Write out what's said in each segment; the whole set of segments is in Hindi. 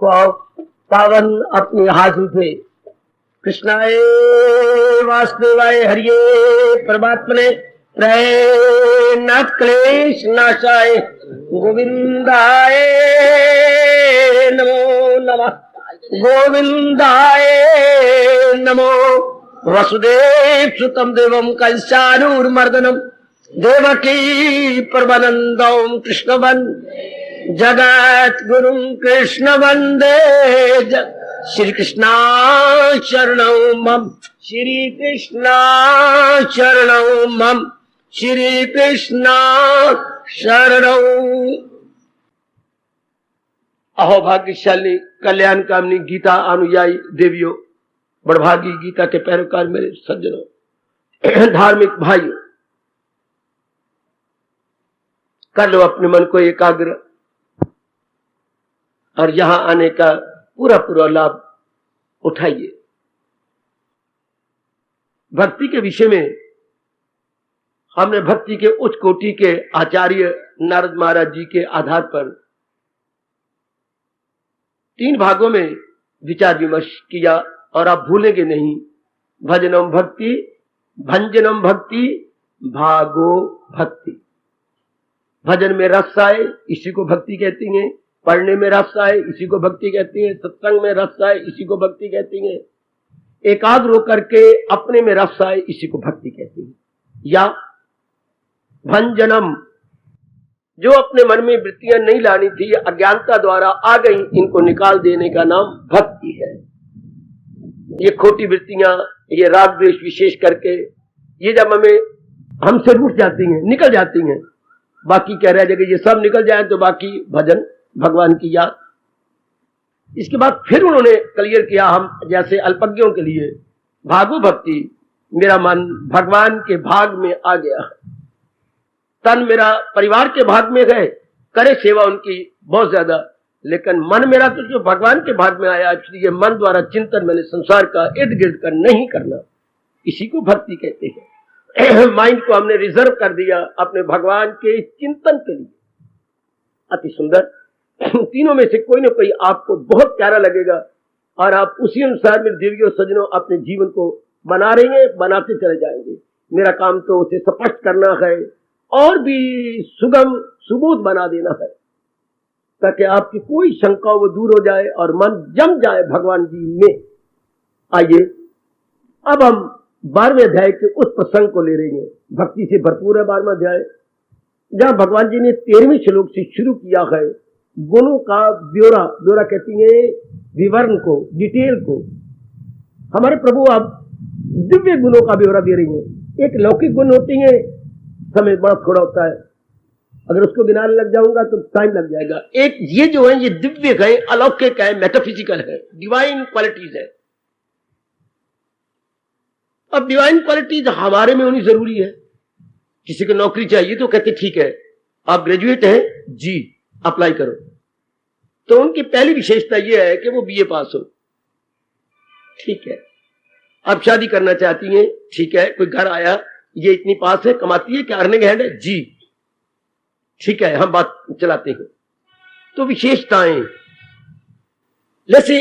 को पावन अपने हाथ उठे। कृष्णाय वासुदेवाय हरिये परमात्मने प्रणत क्लेश नाशाय गोविंदाय नमो नमः। गोविंदाय नमो। वसुदेव सुतम देवम कंसानूरमर्दनम देवकी परमानंदम कृष्ण जगत गुरु कृष्ण वंदे। श्री कृष्णा शरणौ मम। श्री कृष्णा शरणौ मम। श्री कृष्णा शरणौ। अहो भाग्यशाली कल्याण कामनी गीता अनुयायी देवियों, बड़भागी गीता के पैरोकार मेरे सज्जनों, धार्मिक भाइयों, कर लो अपने मन को एकाग्र और यहां आने का पूरा पूरा लाभ उठाइए। भक्ति के विषय में हमने भक्ति के उच्च कोटि के आचार्य नारद महाराज जी के आधार पर 3 भागों में विचार विमर्श किया और आप भूलेंगे नहीं। भजनम भक्ति, भंजनम भक्ति, भागो भक्ति। भजन में रस आए इसी को भक्ति कहती हैं, पढ़ने में रस आए इसी को भक्ति कहती हैं, सत्संग में रस आए इसी को भक्ति कहती हैं, एकाग्र होकर के अपने में रस आए इसी को भक्ति कहती हैं। या भंजनम, जो अपने मन में वृत्तियां नहीं लानी थी, अज्ञानता द्वारा आ गई, इनको निकाल देने का नाम भक्ति है। ये खोटी वृत्तियां, ये राग द्वेष विशेष करके, ये जब हमसे रूठ जाती हैं, निकल जाती हैं, बाकी कह रहे जगह ये सब निकल जाए तो बाकी भजन, भगवान की याद। इसके बाद फिर उन्होंने क्लियर किया, हम जैसे अल्पज्ञों के लिए, भागो भक्ति, मेरा मन भगवान के भाग में आ गया, तन मेरा परिवार के भाग में गए, करे सेवा उनकी बहुत ज्यादा, लेकिन मन मेरा तो जो भगवान के भाग में आया, इसलिए मन द्वारा चिंतन मैंने संसार का इर्द गिर्द कर नहीं करना, इसी को भक्ति कहते हैं। माइंड को हमने रिजर्व कर दिया अपने भगवान के चिंतन के लिए। अति सुंदर। तीनों में से कोई ना कोई आपको बहुत प्यारा लगेगा और आप उसी अनुसार मेरे देवियों सज्जनों अपने जीवन को बना रही हैं, बनाते चले जाएंगे। मेरा काम तो उसे स्पष्ट करना है और भी सुगम सुबोध बना देना है, ताकि आपकी कोई शंका वो दूर हो जाए और मन जम जाए भगवान जी में। आइए अब हम 12वें अध्याय के उस प्रसंग को ले रहे हैं। भक्ति से भरपूर है 12वां अध्याय, जहां भगवान जी ने 13वें श्लोक से शुरू किया है गुणों का ब्यौरा। ब्यौरा कहती है विवरण को, डिटेल को। हमारे प्रभु अब दिव्य गुणों का ब्यौरा दे रही है। एक लौकिक गुण होती है, समय बड़ा थोड़ा होता है, अगर उसको गिनाने लग जाऊंगा तो टाइम लग जाएगा। एक ये जो है ये दिव्य है, अलौकिक है, मेटाफिजिकल है, डिवाइन क्वालिटीज है। अब डिवाइन क्वालिटीज हमारे में होनी जरूरी है। किसी को नौकरी चाहिए तो कहते ठीक है आप ग्रेजुएट हैं जी, अप्लाई करो। तो उनकी पहली विशेषता यह है कि वो बीए पास हो, ठीक है। आप शादी करना चाहती हैं, ठीक है। कोई घर आया, ये इतनी पास है, कमाती है, क्या अर्निंग हैंड है जी, ठीक है, हम बात चलाते हैं। तो विशेषताएं, जैसे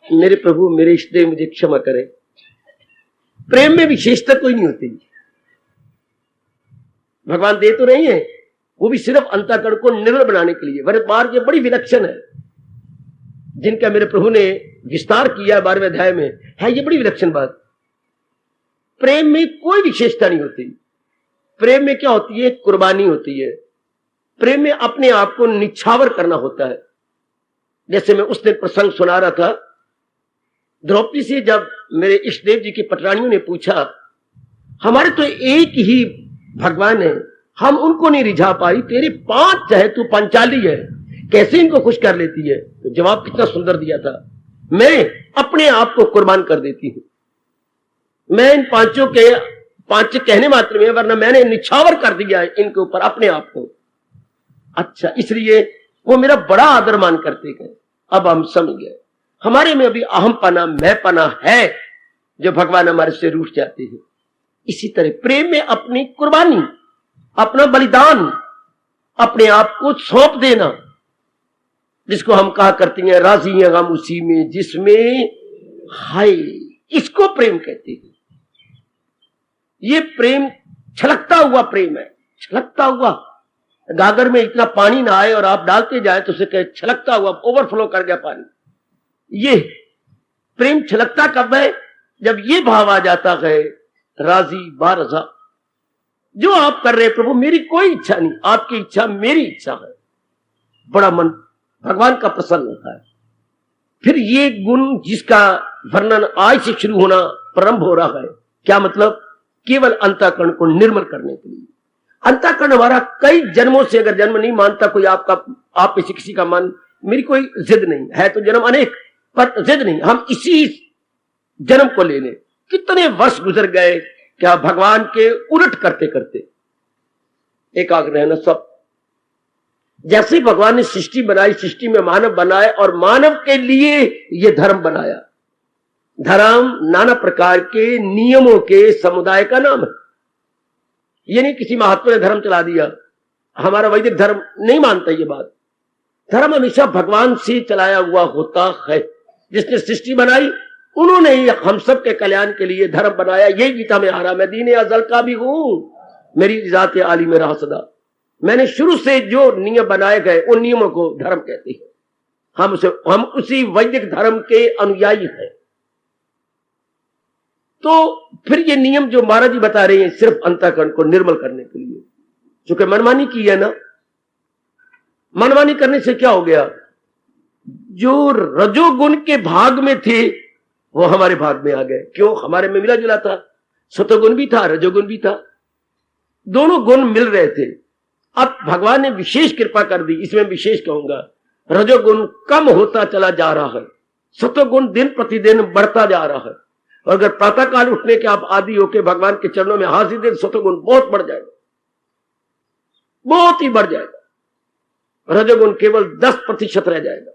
मेरे प्रभु मेरे इष्टदेव मुझे क्षमा करें, प्रेम में विशेषता कोई नहीं होती। भगवान दे तो नहीं है, वो भी सिर्फ अंतःकरण को निर्मल बनाने के लिए। बार ये बड़ी विलक्षण है, जिनका मेरे प्रभु ने विस्तार किया 12वें अध्याय में, है ये बड़ी विलक्षण बात। प्रेम में कोई विशेषता नहीं होती। प्रेम में क्या होती है? कुर्बानी होती है। प्रेम में अपने आप को निछावर करना होता है। जैसे मैं उस दिन प्रसंग सुना रहा था, द्रौपदी से जब मेरे इष्टदेव जी की पटरानियों ने पूछा, हमारे तो एक ही भगवान है, हम उनको नहीं रिझा पाई, तेरे 5 चाहे तू पंचाली है, कैसे इनको खुश कर लेती है? तो जवाब कितना सुंदर दिया था, मैं अपने आप को कुर्बान कर देती हूं, मैं इन 5 कहने मात्र में, वरना मैंने निछावर कर दिया है इनके ऊपर अपने आप को। अच्छा, इसलिए वो मेरा बड़ा आदर मान करते गए। अब हम समझ गए हमारे में अभी अहम पना, मैं पना है, जो भगवान हमारे से रूठ जाते हैं। इसी तरह प्रेम में अपनी कुर्बानी, अपना बलिदान, अपने आप को सौंप देना, जिसको हम कहा करते हैं राजी हैं गम उसी में जिसमें हाय, इसको प्रेम कहते हैं। ये प्रेम छलकता हुआ प्रेम है, छलकता हुआ। गागर में इतना पानी ना आए और आप डालते जाए तो उसे कहे छलकता हुआ, ओवरफ्लो कर गया पानी। ये प्रेम छलकता कब है? जब ये भाव आ जाता है राजी बारजा, जो आप कर रहे हैं प्रभु मेरी कोई इच्छा नहीं, आपकी इच्छा मेरी इच्छा है। बड़ा मन भगवान का प्रसन्न होता है। फिर ये गुण जिसका वर्णन आज से शुरू होना प्रारंभ हो रहा है, क्या मतलब? केवल अंतःकरण को निर्मल करने के लिए। अंतःकरण हमारा कई जन्मों से अगर जन्म नहीं मानता कोई आपका, आप में से किसी का मन, मेरी कोई जिद नहीं है, तो जन्म अनेक पर जिद नहीं, हम इसी जन्म को ले लें। कितने वर्ष गुजर गए क्या भगवान के उलट करते करते। एकाग्र रहना सब। जैसे भगवान ने सृष्टि बनाई, सृष्टि में मानव बनाए और मानव के लिए ये धर्म बनाया। धर्म नाना प्रकार के नियमों के समुदाय का नाम है। ये नहीं किसी महात्मा ने धर्म चला दिया, हमारा वैदिक धर्म नहीं मानता ये बात। धर्म हमेशा भगवान से चलाया हुआ होता है। जिसने सृष्टि बनाई उन्होंने ही हम सब के कल्याण के लिए धर्म बनाया। यही गीता में आ रहा, मैं दीन अजल का भी हूं, मेरी जात आली में रहा सदा। मैंने शुरू से जो नियम बनाए गए उन नियमों को धर्म कहते हैं। हम उसी वैदिक धर्म के अनुयायी हैं। तो फिर ये नियम जो महाराज जी बता रहे हैं सिर्फ अंतःकरण को निर्मल करने के लिए। चूंकि मनमानी की है ना, मनमानी करने से क्या हो गया? जो रजोगुण के भाग में थे वो हमारे भाग में आ गए। क्यों? हमारे में मिला जुला था, सतोगुण भी था, रजोगुण भी था, दोनों गुण मिल रहे थे। अब भगवान ने विशेष कृपा कर दी, इसमें विशेष कहूंगा। रजोगुण कम होता चला जा रहा है, सतोगुण दिन प्रतिदिन बढ़ता जा रहा है। और अगर प्रातःकाल उठने के आप आदि होकर भगवान के चरणों में हाजिर दें, सतोगुण बहुत बढ़ जाएगा, बहुत ही बढ़ जाएगा। रजोगुण केवल 10% रह जाएगा,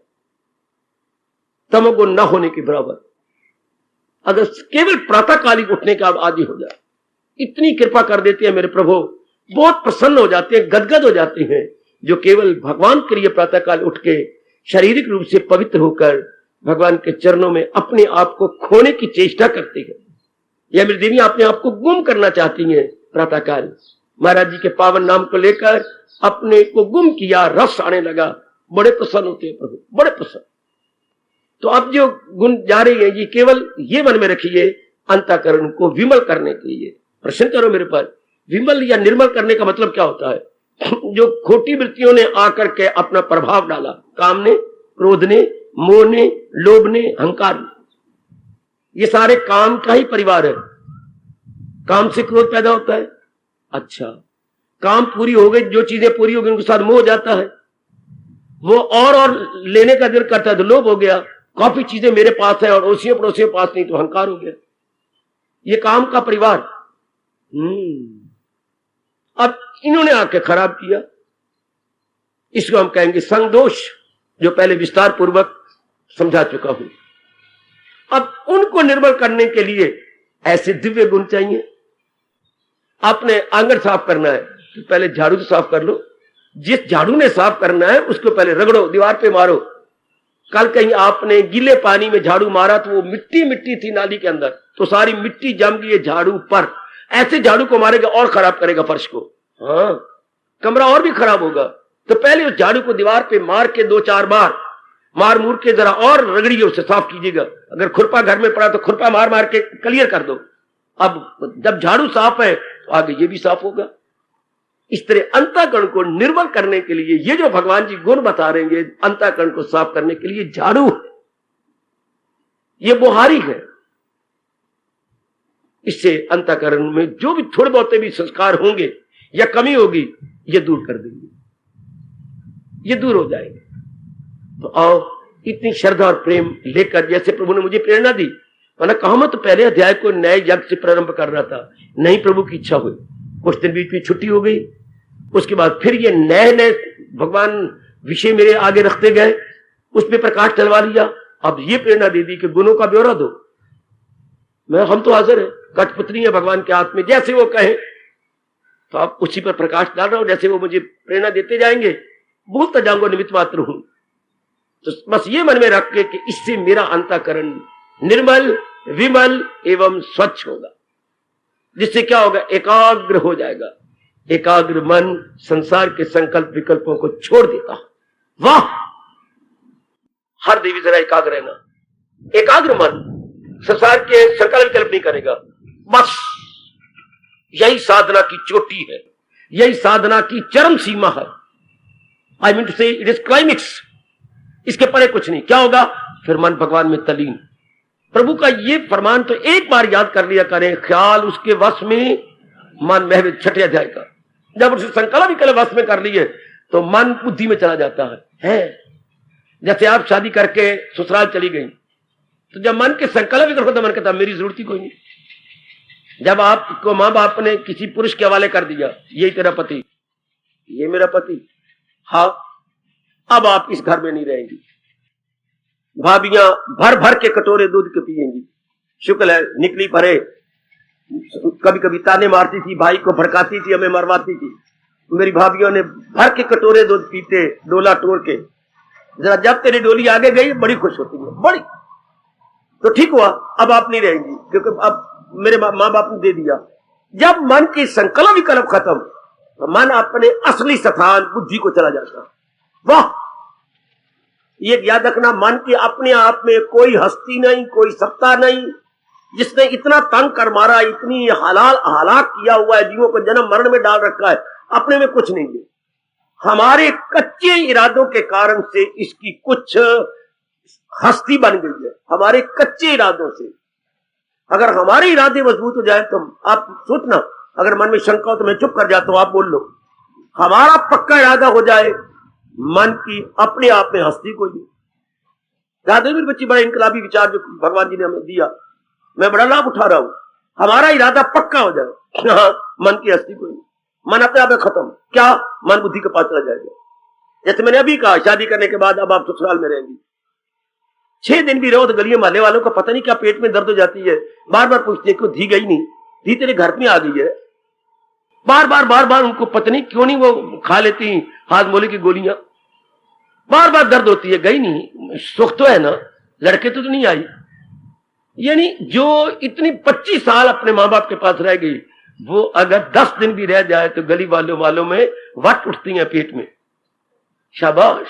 तमोगुण न होने के बराबर। अगर केवल प्रातःकालिक उठने का आप आदि हो जाए, इतनी कृपा कर देते हैं मेरे प्रभु, बहुत प्रसन्न हो जाते हैं, गदगद हो जाते हैं। जो केवल भगवान के लिए प्रातःकाल उठ के शारीरिक रूप से पवित्र होकर भगवान के चरणों में अपने आप को खोने की चेष्टा करती है, या मेरी देवी अपने आप को गुम करना चाहती हैं। प्रातःकाल महाराज जी के पावन नाम को लेकर अपने को गुम किया, रस आने लगा, बड़े प्रसन्न होते हैं प्रभु, बड़े प्रसन्न। तो अब जो गुण जा रही है ये केवल ये मन में रखिए, अंतःकरण को विमल करने के लिए। प्रश्न करो मेरे पर, विमल या निर्मल करने का मतलब क्या होता है? जो खोटी वृत्तियों ने आकर के अपना प्रभाव डाला, काम ने, क्रोध ने, मोह ने, लोभ ने, अहंकार ने, ये सारे काम का ही परिवार है। काम से क्रोध पैदा होता है। अच्छा, काम पूरी हो गई, जो चीजें पूरी हो गई उनके साथ मोह हो जाता है, वो और लेने का दिल करता है तो लोभ हो गया। काफी चीजें मेरे पास है और पड़ोसियों के पास नहीं तो अहंकार हो गया। ये काम का परिवार। अब इन्होंने आके खराब किया, इसको हम कहेंगे संग दोष, जो पहले विस्तार पूर्वक समझा चुका हूं। अब उनको निर्मल करने के लिए ऐसे दिव्य गुण चाहिए। आपने आंगन साफ करना है तो पहले झाड़ू तो साफ कर लो। जिस झाड़ू ने साफ करना है उसको पहले रगड़ो, दीवार पे मारो। कल कहीं आपने गीले पानी में झाड़ू मारा तो वो मिट्टी मिट्टी थी नाली के अंदर, तो सारी मिट्टी जम गई है झाड़ू पर। ऐसे झाड़ू को मारेगा और खराब करेगा फर्श को, हाँ, कमरा और भी खराब होगा। तो पहले उस झाड़ू को दीवार पे मार के 2-4 बार मार मूर के जरा और रगड़िए, उसे साफ कीजिएगा। अगर खुरपा घर में पड़ा तो खुरपा मार मार के क्लियर कर दो। अब जब झाड़ू साफ है तो आगे ये भी साफ होगा। इस तरह अंतःकरण को निर्मल करने के लिए ये जो भगवान जी गुण बता रहे हैं, अंतःकरण को साफ करने के लिए झाड़ू है, ये बुहारी है। इससे अंतःकरण में जो भी थोड़े बहुत भी संस्कार होंगे या कमी होगी, ये दूर कर देंगे, ये दूर हो जाएंगे। तो आओ इतनी श्रद्धा और प्रेम लेकर, जैसे प्रभु ने मुझे प्रेरणा दी, मैंने कहा मैं तो पहले अध्याय को नए यज्ञ से प्रारंभ कर रहा था, नहीं प्रभु की इच्छा हुई, कुछ दिन बीच में छुट्टी हो गई, उसके बाद फिर ये नए नए भगवान विषय मेरे आगे रखते गए, उसमें प्रकाश डलवा लिया। अब ये प्रेरणा दे दी कि गुणों का ब्यौरा दो। मैं हम तो हाजिर है, कठपुतली है भगवान के हाथ में, जैसे वो कहे तो आप उसी पर प्रकाश डाल रहा हो, जैसे वो मुझे प्रेरणा देते जाएंगे, बोलता जाऊंगा, निमित्त मात्र हूं। तो बस ये मन में रख के कि इससे मेरा अंतःकरण निर्मल, विमल एवं स्वच्छ होगा, जिससे क्या होगा, एकाग्र हो जाएगा। एकाग्र मन संसार के संकल्प विकल्पों को छोड़ देता। वाह, हर देवी जरा एकाग्र रहना। एकाग्र मन संसार के संकल्प विकल्प नहीं करेगा। बस यही साधना की चोटी है, यही साधना की चरम सीमा है। आई मीन टू से इट इज क्लाइमेक्स। इसके परे कुछ नहीं। क्या होगा फिर? मन भगवान में तलीन। प्रभु का ये फरमान तो एक बार याद कर लिया करें, ख्याल उसके वश में, मन महव छटिया जाएगा। जब उसे संकल्प विकल्प वश में कर लिए तो मन बुद्धि में चला जाता है। जैसे आप शादी करके ससुराल चली गई, तो जब मन के संकल्प विकल्प हो तो मन कहता मेरी जरूरत ही कोई नहीं। जब आपको मां बाप ने किसी पुरुष के हवाले कर दिया, यही तेरा पति, ये मेरा पति, हाँ, अब आप इस घर में नहीं रहेंगी। भाभियां भर भर के कटोरे दूध के पिएंगी। शुक्ल है निकली परे, कभी कभी ताने मारती थी, भाई को भड़काती थी, हमें मरवाती थी। मेरी भाभियों ने भर के कटोरे दूध पीते, डोला तोड़ के। जरा जब तेरी डोली आगे गई बड़ी खुश होती है, बड़ी। तो ठीक हुआ, अब आप नहीं रहेंगी क्योंकि अब मेरे माँ बाप ने दे दिया। जब मन की संकल्प विकल्प खत्म तो मन अपने असली स्थान बुद्धि को चला जाता। वाह, ये याद रखना, मन के अपने आप में कोई हस्ती नहीं, कोई सत्ता नहीं। जिसने इतना तंग कर मारा, इतनी हालात किया हुआ है, जीवों को जन्म मरण में डाल रखा है, अपने में कुछ नहीं है। हमारे कच्चे इरादों के कारण से इसकी कुछ हस्ती बन गई है, हमारे कच्चे इरादों से। अगर हमारे इरादे मजबूत हो जाए तो आप सोचना, अगर मन में शंका हो तो मैं चुप कर जाता हूं, आप बोल लो। हमारा पक्का इरादा हो जाए, मन की अपने आप में हस्ती कोई नहीं। राधेवीर बच्ची बड़ा इनकलाबी विचार जो भगवान जी ने हमें दिया, मैं बड़ा लाभ उठा रहा हूं। हमारा इरादा पक्का हो जाए, हाँ, मन की हस्ती कोई नहीं, मन अपने आप में खत्म। क्या? मन बुद्धि के पास चला जाएगा। जैसे मैंने अभी कहा, शादी करने के बाद अब आप ससुराल में रहेंगी, 6 दिन भी रहो तो गलियों मोहल्ले वालों को पता नहीं क्या पेट में दर्द हो जाती है। बार बार पूछते क्यों धी गई नहीं, धी तेरे घर में आ गई है। बार बार उनको पता नहीं क्यों नहीं वो खा लेती हाजमोले की गोलियां। बार बार दर्द होती है, गई नहीं, सुख तो है ना, लड़के तो नहीं आई। यानी जो इतनी 25 साल अपने माँ बाप के पास रह गई, वो अगर 10 दिन भी रह जाए तो गली वालों में वट उठती है पेट में। शाबाश,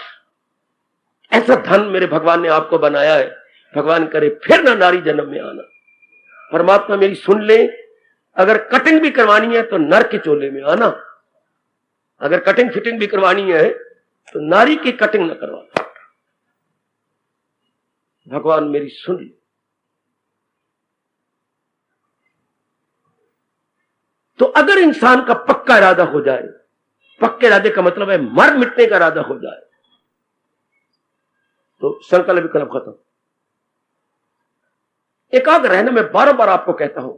ऐसा धन मेरे भगवान ने आपको बनाया है। भगवान करे फिर ना नारी जन्म में आना। परमात्मा मेरी सुन ले, अगर कटिंग भी करवानी है तो नर के चोले में आना। अगर कटिंग फिटिंग भी करवानी है तो नारी की कटिंग न करवाना। भगवान मेरी सुन ले। तो अगर इंसान का पक्का इरादा हो जाए, पक्के इरादे का मतलब है मर मिटने का इरादा हो जाए, तो संकल्प विकल्प खत्म। एकाग्र रहना, मैं बार बार आपको कहता हूं,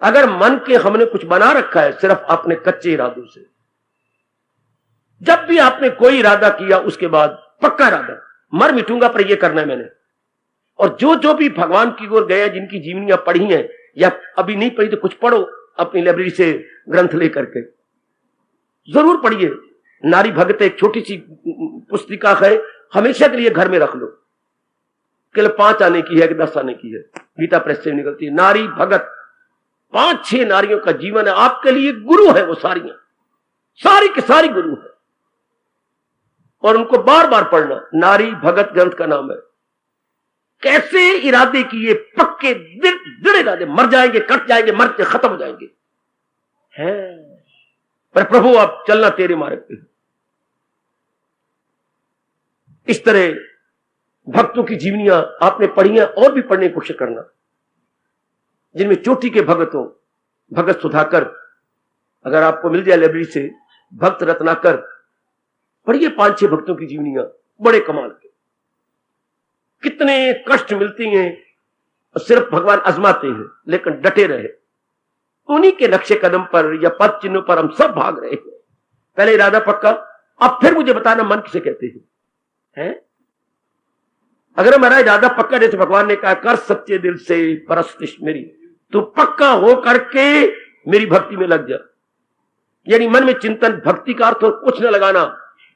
अगर मन के हमने कुछ बना रखा है सिर्फ अपने कच्चे इरादों से, जब भी आपने कोई इरादा किया उसके बाद पक्का इरादा, मर मिटूंगा पर यह करना है मैंने। और जो भी भगवान की ओर गए, जिनकी जीवनियां पढ़ी हैं या अभी नहीं पढ़ी तो कुछ पढ़ो अपनी लाइब्रेरी से ग्रंथ लेकर के, जरूर पढ़िए। नारी भगत एक छोटी सी पुस्तिका है, हमेशा के लिए घर में रख लो। केवल 5 आने की है कि 10 आने की है, गीता प्रेस से निकलती है। नारी भगत 5-6 नारियों का जीवन है, आपके लिए गुरु है। वो सारियां सारी की सारी गुरु है, और उनको बार बार पढ़ना। नारी भगत ग्रंथ का नाम है। कैसे इरादे किए, पक्के दृढ़ इरादे, मर जाएंगे, कट जाएंगे, मर के खत्म हो जाएंगे हैं, पर प्रभु आप चलना तेरे मार्ग पे। इस तरह भक्तों की जीवनियां आपने पढ़ी हैं, और भी पढ़ने की कोशिश करना, जिनमें चोटी के भगत हो। भगत सुधाकर अगर आपको मिल जाए लाइब्रेरी से, भक्त रत्नाकर, पढ़िए 5-6 भक्तों की जीवनियां, बड़े कमाल के। कितने कष्ट मिलती हैं, सिर्फ भगवान आजमाते हैं, लेकिन डटे रहे। उन्हीं के नक्शे कदम पर या पद चिन्हों पर हम सब भाग रहे हैं। पहले इरादा पक्का, अब फिर मुझे बताना मन किसे कहते हैं? अगर हमारा इरादा पक्का, जैसे भगवान ने कहा कर सच्चे दिल से परस्तिश मेरी, तो पक्का हो करके मेरी भक्ति में लग जा। यानी मन में चिंतन, भक्ति का अर्थ कुछ न लगाना,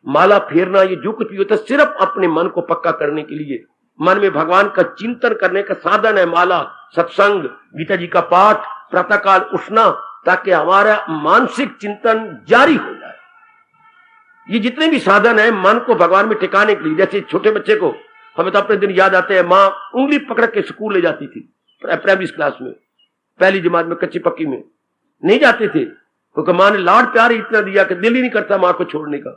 माला फेरना, ये जो कुछ भी होता है सिर्फ अपने मन को पक्का करने के लिए, मन में भगवान का चिंतन करने का साधन है माला, सत्संग, गीता जी का पाठ, प्रातःकाल उठना, ताकि हमारा मानसिक चिंतन जारी हो जाए। ये जितने भी साधन है मन को भगवान में टिकाने के लिए, जैसे छोटे बच्चे को हमें तो अपने दिन याद आते हैं, माँ उंगली पकड़ के स्कूल ले जाती थी, प्राइमरी क्लास में, पहली जमात में, कच्ची पक्की में नहीं जाते थे, क्योंकि माँ ने लाड प्यार इतना दिया कि दिल ही नहीं करता माँ को छोड़ने का।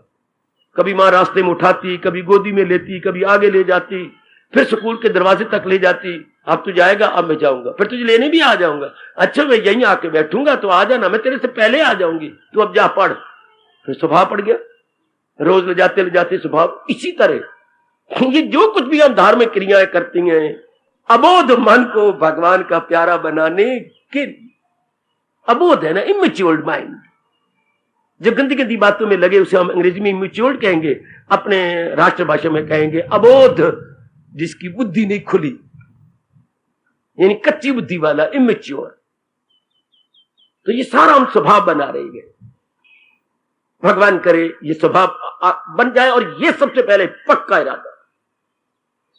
कभी माँ रास्ते में उठाती, कभी गोदी में लेती, कभी आगे ले जाती, फिर स्कूल के दरवाजे तक ले जाती, अब तू जाएगा, अब मैं जाऊंगा, फिर तुझे लेने भी आ जाऊंगा, अच्छा मैं यहीं आके बैठूंगा तो आ जाना, मैं तेरे से पहले आ जाऊंगी, तू अब जा पढ़। फिर स्वभाव पड़ गया, रोज ले जाते स्वभाव। इसी तरह ये जो कुछ भी हम धार्मिक क्रियाएं करती हैं अबोध मन को भगवान का प्यारा बनाने के लिए। अबोध है ना, इमेच्योर्ड माइंड, जो गंदी गंदी बातों में लगे उसे हम अंग्रेजी में इमेच्योर्ड कहेंगे, अपने राष्ट्रभाषा में कहेंगे अबोध, जिसकी बुद्धि नहीं खुली, यानी कच्ची बुद्धि वाला, इमेच्योर। तो ये सारा हम स्वभाव बना रहे हैं, भगवान करे ये स्वभाव बन जाए। और ये सबसे पहले पक्का इरादा,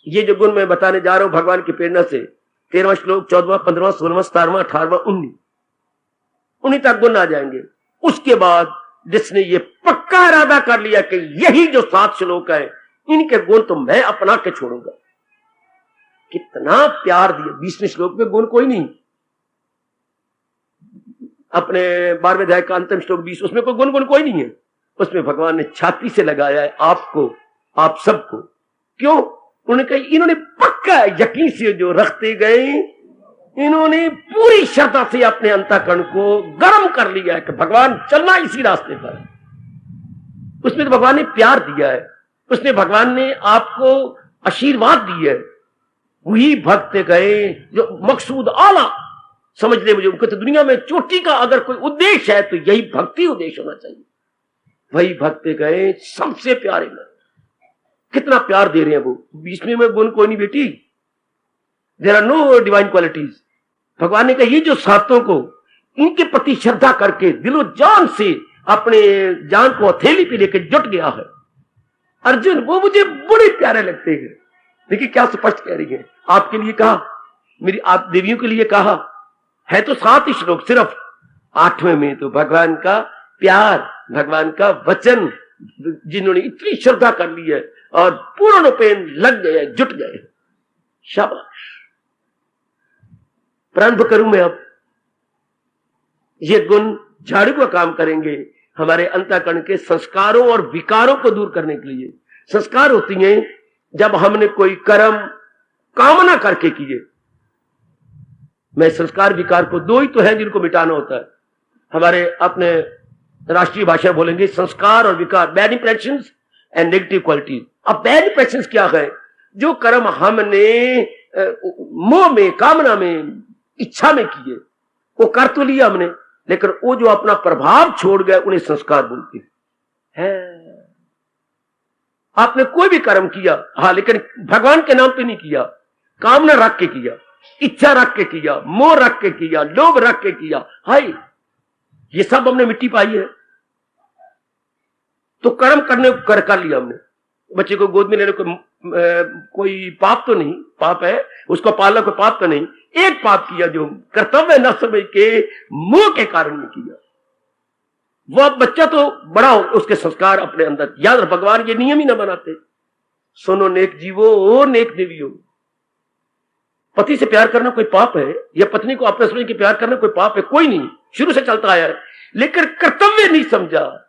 ये जो गुण मैं बताने जा रहा हूं भगवान की प्रेरणा से, 13वां श्लोक, 14वां, 15वां, 16वां, 17वां, 18वां, 19 तक गुण आ जाएंगे। उसके बाद जिसने ये पक्का इरादा कर लिया कि यही जो 7 श्लोक है इनके गुण तो मैं अपना के छोड़ूंगा, कितना प्यार दिया। 20वें श्लोक में गुण कोई नहीं, अपने 12वें अध्याय का अंतिम श्लोक 20, उसमें कोई गुण कोई नहीं है, उसमें भगवान ने छाती से लगाया है आपको, आप सबको। क्यों? उन्होंने कहा इन्होंने पक्का यकीन से जो रखते गए, इन्होंने पूरी श्रद्धा से अपने अंतःकरण को गर्म कर लिया है कि भगवान चलना इसी रास्ते पर। उसमें तो भगवान ने प्यार दिया है, उसमें भगवान ने आपको आशीर्वाद दिया है। वही भक्त गए जो मकसूद आला समझ ले मुझे, उनको तो दुनिया में चोटी का अगर कोई उद्देश्य है तो यही भक्ति उद्देश्य होना चाहिए। वही भक्त गए सबसे प्यारे में, कितना प्यार दे रहे हैं वो। 20वें में गुण कोई नहीं बेटी, there are no divine qualities. भगवान ने कहा ये जो सातों को इनके प्रति श्रद्धा करके दिलो जान से अपने जान को हथेली पे लेकर जुट गया है अर्जुन, वो मुझे बड़े प्यारे लगते हैं। देखिए क्या स्पष्ट कह रही है, आपके लिए कहा, मेरी आप देवियों के लिए कहा है, तो 7 श्लोक सिर्फ। 8वें में तो भगवान का प्यार, भगवान का वचन, जिन्होंने इतनी श्रद्धा कर ली है और पूर्ण रूपेण लग गए, जुट गए। शाबाश, प्रारंभ करूं मैं अब। ये गुण झाड़ू का काम करेंगे हमारे अंतःकरण के संस्कारों और विकारों को दूर करने के लिए। संस्कार होती हैं जब हमने कोई कर्म कामना करके किए। मैं संस्कार विकार को 2 ही तो है जिनको मिटाना होता है। हमारे अपने राष्ट्रीय भाषा बोलेंगे संस्कार और विकार, bad impressions and negative qualities. अब बैड इंप्रेशंस क्या है? जो कर्म हमने मोह में, कामना में, इच्छा में किए, वो कर तो लिया हमने, लेकिन वो जो अपना प्रभाव छोड़ गए उन्हें संस्कार बोलते हैं। आपने कोई भी कर्म किया, हाँ, लेकिन भगवान के नाम पे नहीं किया, कामना रख के किया, इच्छा रख के किया, मोह रख के किया, लोभ रख के किया, हाय, ये सब हमने मिट्टी पाई है। तो कर्म करने को कर लिया हमने। बच्चे को गोद में लेने को कोई पाप तो नहीं, पाप है, उसको पालना कोई पाप तो नहीं। एक पाप किया जो कर्तव्य न समझ के मोह के कारण नहीं किया। वो अब बच्चा तो बड़ा हो, उसके संस्कार अपने अंदर। याद रख, भगवान ये नियम ही ना बनाते। सुनो नेक जीवो और नेक देवियो, पति से प्यार करना कोई पाप है या पत्नी को अपने समझ के प्यार करना कोई पाप है? कोई नहीं, शुरू से चलता आया है। लेकिन कर्तव्य नहीं समझा।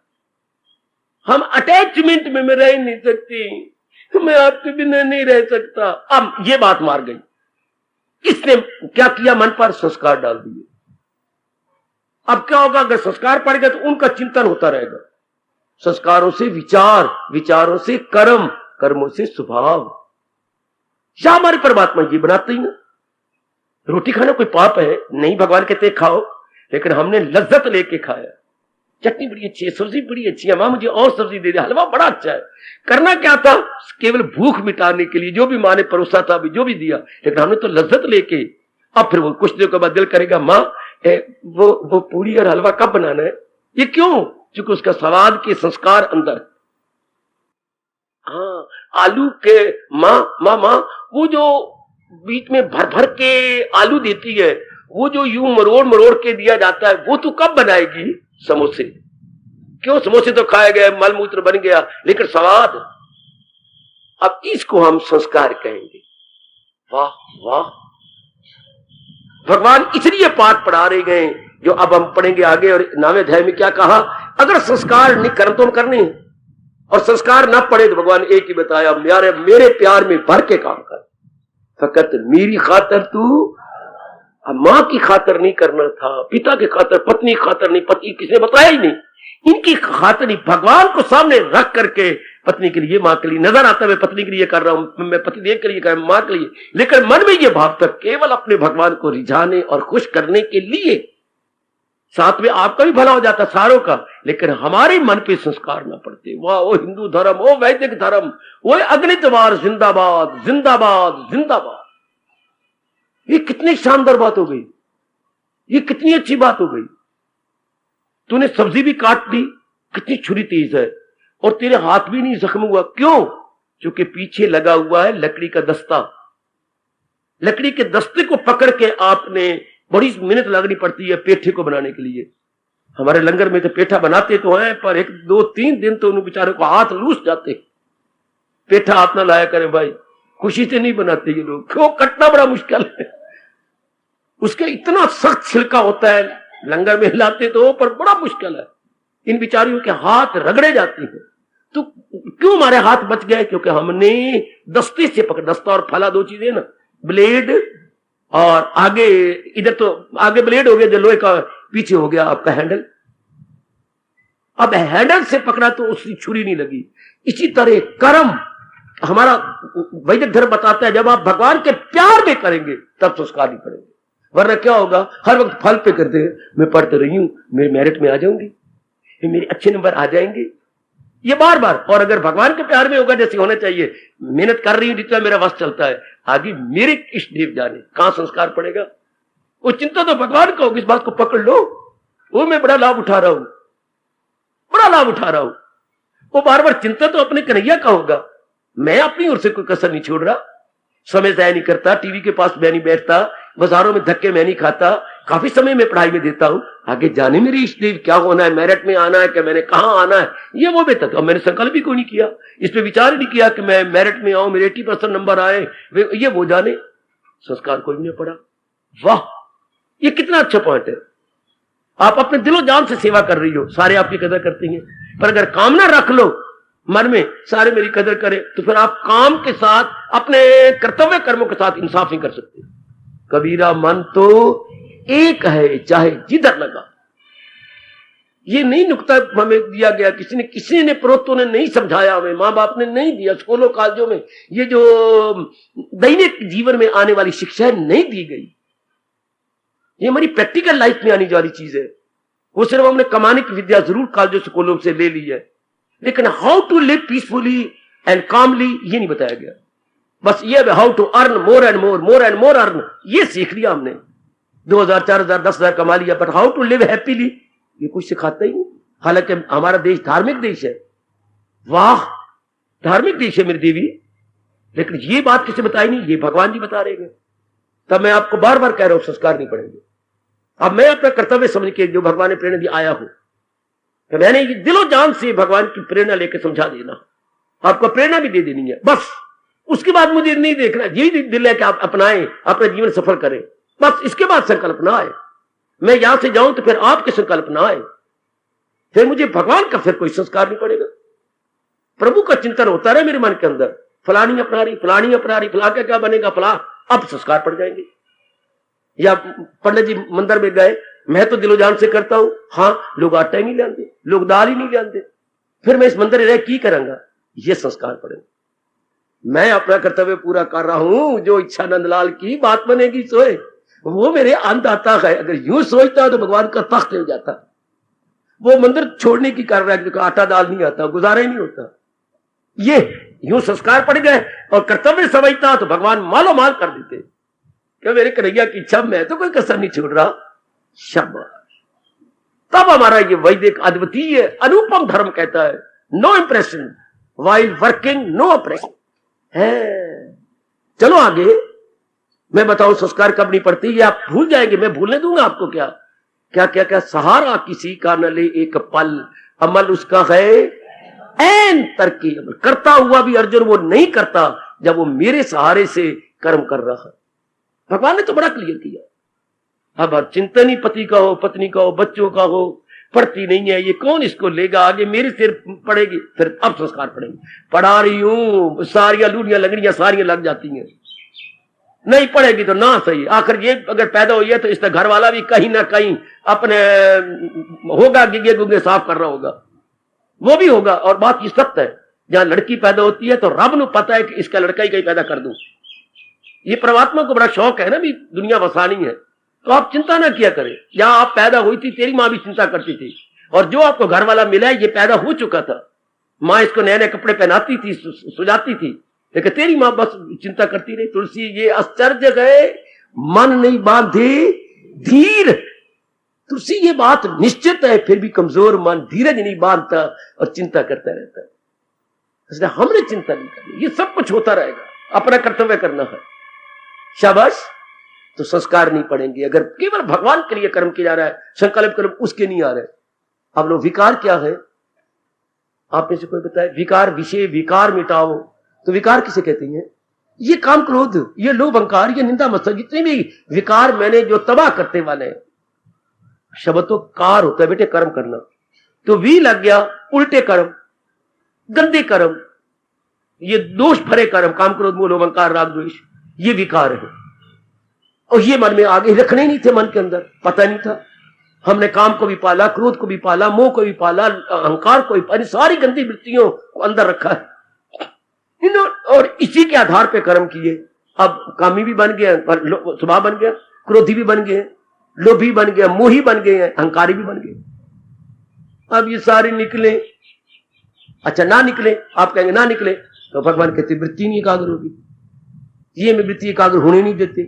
हम अटैचमेंट में मैं रह नहीं सकती, मैं आपके बिना नहीं रह सकता। अब ये बात मार गई। इसने क्या किया? मन पर संस्कार डाल दिए। अब क्या होगा? अगर संस्कार पड़ गए तो उनका चिंतन होता रहेगा। संस्कारों से विचार, विचारों से कर्म, कर्मों से स्वभाव। क्या हमारे परमात्मा जी बनाते ही ना। रोटी खाना कोई पाप है? नहीं, भगवान कहते खाओ, लेकिन हमने लज्जत लेके खाया। चटनी बड़ी अच्छी है, सब्जी बड़ी अच्छी है, मां मुझे और सब्जी दे दे, हलवा बड़ा अच्छा है। करना क्या था? केवल भूख मिटाने के लिए जो भी मां ने परोसा था, जो भी दिया, लेकिन हमने तो लज्जत लेके। अब फिर वो कुछ देर के बाद दिल करेगा, मां वो पूरी और हलवा कब बनाना है? ये क्यों? क्योंकि उसका स्वाद के संस्कार अंदर। हाँ, आलू के माँ माँ माँ वो जो बीच में भर भर के आलू देती है, वो जो यूं मरोड़ मरोड़ के दिया जाता है, वो तो कब बनाएगी? समोसे। क्यों? समोसे तो खाए गए, मल मूत्र बन गया, लेकिन स्वाद। अब इसको हम संस्कार कहेंगे। वाह वाह, भगवान इसलिए पाठ पढ़ा रहे गए जो अब हम पढ़ेंगे आगे। और 9वें अध्याय में क्या कहा? अगर संस्कार नहीं कर्म तो करने, और संस्कार ना पड़े तो भगवान एक ही बताया, मेरे प्यार में भर के काम कर, फकत मेरी खातर तू। मां की खातर नहीं करना था, पिता के खातर, पत्नी की खातर नहीं, पति किसने बताया ही नहीं, इनकी खातिर नहीं, भगवान को सामने रख करके पत्नी के लिए, मां के लिए। नजर आता है मैं पत्नी के लिए कर रहा हूं, मैं पति देव के लिए कर रहा हूं, मां के लिए, लेकिन मन में ये भाव था केवल अपने भगवान को रिझाने और खुश करने के लिए। साथ में आपका भी भला हो जाता, सारों का, लेकिन हमारे मन पे संस्कार ना पड़ते। वाह, वो हिंदू धर्म, वो वैदिक धर्म, वो अग्नितवार जिंदाबाद जिंदाबाद जिंदाबाद। ये कितनी शानदार बात हो गई, ये कितनी अच्छी बात हो गई। तूने सब्जी भी काट दी, कितनी छुरी तेज है, और तेरे हाथ भी नहीं जख्म हुआ। क्यों? क्योंकि पीछे लगा हुआ है लकड़ी का दस्ता। लकड़ी के दस्ते को पकड़ के आपने बड़ी मेहनत लगनी पड़ती है पेठे को बनाने के लिए। हमारे लंगर में तो पेठा बनाते तो हैं, पर 1 2 3 दिन तो उन बेचारों को हाथ लूस जाते। पेठा हाथ ना लाया करें भाई, खुशी से नहीं बनाते ये लोग। क्यों? कटना बड़ा मुश्किल है, उसके इतना सख्त छिलका होता है, लंगर में लाते तो, पर बड़ा मुश्किल है। इन बिचारियों के हाथ रगड़े जाते हैं। तो क्यों हमारे हाथ बच गए? क्योंकि हमने दस्ते से पकड़, दस्ता और फला 2 चीजें ना, ब्लेड और आगे, इधर तो आगे ब्लेड हो गया जो लोहे का, पीछे हो गया आपका हैंडल। अब हैंडल से पकड़ा तो उसकी छुरी नहीं लगी। इसी तरह कर्म हमारा वैदिक धर्म बताता है, जब आप भगवान के प्यार में करेंगे तब संस्कार नहीं पड़ेंगे। वरना क्या होगा? हर वक्त फल पे करते हैं, मैं पढ़ते रही हूं, मेरे मेरिट में आ जाऊंगी, मेरे अच्छे नंबर आ जाएंगे, ये बार बार। और अगर भगवान के प्यार में होगा जैसे होना चाहिए, मेहनत कर रही हूं जितना मेरा वश चलता है, आगे मेरे इष्ट देव जाने, कहां संस्कार पड़ेगा? वो चिंता तो भगवान का होगी, इस बात को पकड़ लो। वो मैं बड़ा लाभ उठा रहा हूं, बड़ा लाभ उठा रहा हूं। वो बार बार चिंता तो अपने कन्हैया का होगा। मैं अपनी ओर से कोई कसर नहीं छोड़ रहा, समय जाया नहीं करता, टीवी के पास मैं नहीं बैठता, बाजारों में धक्के मैं नहीं खाता, काफी समय मैं पढ़ाई में देता हूं। आगे जाने मेरे इष्ट देव क्या होना है, मेरिट में आना है कि मैंने कहां आना है, ये वो बेहतर। अब मैंने संकल्प भी कोई नहीं किया, इस पे विचार ही नहीं किया कि मैं मेरिट में आऊं, मेरे 80% नंबर आए, ये वो जाने, संस्कार कोई नहीं पड़ा। वाह, ये कितना अच्छा पॉइंट है। आप अपने दिलो जान से सेवा कर रही हो, सारे आपकी कदर करते हैं, पर अगर कामना रख लो मन में सारे मेरी कदर करें, तो फिर आप काम के साथ, अपने कर्तव्य कर्मों के साथ इंसाफ नहीं कर सकते। कबीरा मन तो एक है चाहे जिधर लगा। ये नहीं नुक्ता हमें दिया गया, किसी ने प्रोतों ने नहीं समझाया, हमें मां बाप ने नहीं दिया, स्कूलों कॉलेजों में ये जो दैनिक जीवन में आने वाली शिक्षा नहीं दी गई। ये हमारी प्रैक्टिकल लाइफ में आने वाली चीज है। वो सिर्फ हमने कमाने की विद्या जरूर कॉलेजों स्कूलों से ले ली है, लेकिन how to live peacefully and calmly ये नहीं बताया गया। बस ये how to earn more and more earn, ये सीख लिया हमने। 2000 4000 10,000 कमा लिया, but how to live happily ये कुछ सिखाता ही नहीं। हालांकि हमारा देश धार्मिक देश है, वाह धार्मिक देश है मेरी देवी, लेकिन ये बात किसी बताई नहीं, ये भगवान जी बता रहे हैं। तब मैं आपको बार बार कह रहा हूं संस्कार नहीं पड़ेंगे। अब मैं अपना कर्तव्य समझ के जो भगवान ने प्रेरणा दी आया हूं, तो मैंने दिलो जान से भगवान की प्रेरणा लेकर समझा देना, आपको प्रेरणा भी दे देनी है। बस उसके बाद मुझे नहीं देखना, यही दिल है कि आप अपनाएं, अपना जीवन सफल करें, बस इसके बाद संकल्प ना आए। मैं यहां से जाऊं तो फिर आपके संकल्प ना आए, फिर मुझे भगवान का फिर कोई संस्कार नहीं पड़ेगा। प्रभु का चिंतन होता रहे मेरे मन के अंदर, फलानी अपना रही, फलानी अपना रही, फला क्या बनेगा फला, अब संस्कार पड़ जाएंगे। या पंडित जी मंदिर में गए, मैं तो दिलो जान से करता हूं, हाँ लोग आटा ही नहीं जानते, लोग दाल ही नहीं जानते, फिर मैं इस मंदिर में रह की करूंगा, ये संस्कार पड़ेगा। मैं अपना कर्तव्य पूरा कर रहा हूं, जो इच्छा नंदलाल की बात बनेगी सोए, वो मेरे अंत आता है। अगर यूं सोचता तो भगवान का तख्त हो जाता। वो मंदिर छोड़ने की कर रहा है क्योंकि आटा दाल नहीं आता, गुजारा ही नहीं होता। ये यूं संस्कार पड़ गए और कर्तव्य समझता तो भगवान मालो माल कर देते। क्या मेरे कन्हैया की इच्छा, मैं तो कोई कसर नहीं छोड़ रहा। शाबाश, तब हमारा ये वैदिक अद्वितीय अनुपम धर्म कहता है no impression, while working no oppression है। चलो आगे, मैं बताऊं संस्कार कब नहीं पड़ती, ये आप भूल जाएंगे, मैं भूलने दूंगा आपको। क्या क्या क्या क्या सहारा किसी का न ले एक पल, अमल उसका है एन तरकी अमल। करता हुआ भी अर्जुन वो नहीं करता जब वो मेरे सहारे से कर्म कर रहा है। भगवान ने तो बड़ा क्लियर किया। अब चिंतन ही पति का हो, पत्नी का हो, बच्चों का हो, पढ़ती नहीं है, ये कौन इसको लेगा आगे, मेरे सिर पड़ेगी। फिर अब संस्कार पड़ेंगे। पढ़ा रही हूं, सारियां लूड़ियां लगड़ियां सारियां लग जाती हैं, नहीं पढ़ेगी तो ना सही। आखिर ये अगर पैदा हुई है तो इसका घर वाला भी कहीं ना कहीं अपने होगा, गिगे गुगे साफ कर रहा होगा, वो भी होगा। और बात ये सत्य है, जहां लड़की पैदा होती है तो रब ਨੂੰ पता है कि इसका लड़का ही कहीं पैदा कर दूं। ये परमात्मा को बड़ा शौक है ना भी दुनिया बसानी है, तो आप चिंता ना किया करें। जहां आप पैदा हुई थी तेरी माँ भी चिंता करती थी, और जो आपको घर वाला मिला है ये पैदा हो चुका था। माँ इसको नए नए कपड़े पहनाती थी, सुजाती थी, लेकिन तेरी माँ बस चिंता करती रही। तुलसी ये आश्चर्य गए मन नहीं बांधे धीर। तुलसी ये बात निश्चित है, फिर भी कमजोर मन धीरज नहीं बांधता और चिंता करता रहता है। इसलिए हमने चिंता नहीं करनी, ये सब कुछ होता रहेगा, अपना कर्तव्य करना है। शाबाश। तो संस्कार नहीं पड़ेंगे अगर केवल भगवान के लिए कर्म किया जा रहा है, संकल्प कर्म उसके नहीं आ रहे। अब लोग विकार क्या है, आप में से कोई बताए? विकार विषय विकार मिटाओ, तो विकार किसे कहते हैं? ये काम क्रोध, ये लोभ अहंकार, ये निंदा मत्सर, जितने भी विकार मैंने जो तबाह करते वाले, शब्द तो कार होता है बेटे कर्म करना। तो वी लग गया उल्टे कर्म, गंदे कर्म, ये दोष भरे कर्म, काम क्रोध मोह लोभ अहंकार राग द्वेष, ये विकार है। और ये मन में आगे रखने नहीं थे, मन के अंदर पता नहीं था। हमने काम को भी पाला, क्रोध को भी पाला, मोह को भी पाला, अहंकार को भी पाला, सारी गंदी वृत्तियों को अंदर रखा है और इसी के आधार पे कर्म किए। अब कामी भी बन गया, स्वभाव बन गया, क्रोधी भी बन गए, लोभी बन गया, मोही बन गए हैं, अहंकारी भी बन गए। अब ये सारे निकले, अच्छा ना निकले, आप कहेंगे ना निकले तो भगवान कहते वृत्ति नहीं एकाग्र होगी, ये में वृत्ति एकाग्र होने नहीं देते।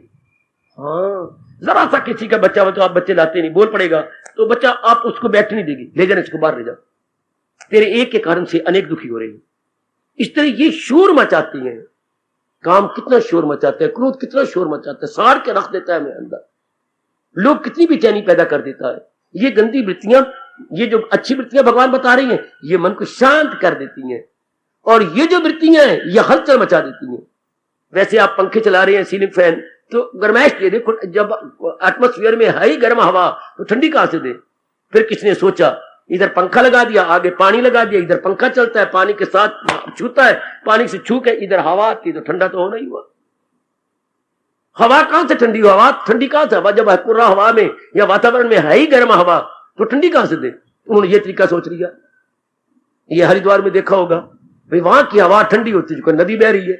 हाँ, जरा सा किसी का बच्चा हो तो आप बच्चे लाते नहीं, बोल पड़ेगा तो बच्चा आप उसको बैठ नहीं देगी, ले जाना इसको बाहर ले जाओ, तेरे एक के कारण से अनेक दुखी हो रहे हैं। इस तरह ये शोर मचाती हैं। काम कितना शोर मचाता है, क्रोध कितना शोर मचाता है, साड़ के रख देता है मेरे अंदर, लोग कितनी बेचैनी पैदा कर देता है। ये गंदी वृत्तियां, ये जो अच्छी वृत्तियां भगवान बता रही हैं, ये मन को शांत कर देती हैं, और ये जो वृत्तियां हैं ये हलचल मचा देती हैं। वैसे आप पंखे चला रहे हैं, सीलिंग फैन, तो गर्माइश दे देखो, जब एटमॉस्फेयर में है ही गर्म हवा तो ठंडी कहां से दे। फिर किसने सोचा, इधर पंखा लगा दिया, आगे पानी लगा दिया, इधर पंखा चलता है, पानी के साथ छूता है, पानी से छू के इधर हवा आती, तो ठंडा तो होना ही हुआ। हवा कहां से ठंडी, हवा ठंडी कहां से? हवा जब पूरा हवा में या वातावरण में है ही गर्म हवा, तो ठंडी कहां से दे? उन्होंने ये तरीका सोच लिया। ये हरिद्वार में देखा होगा भाई, वहां की हवा ठंडी होती है, नदी बह रही है,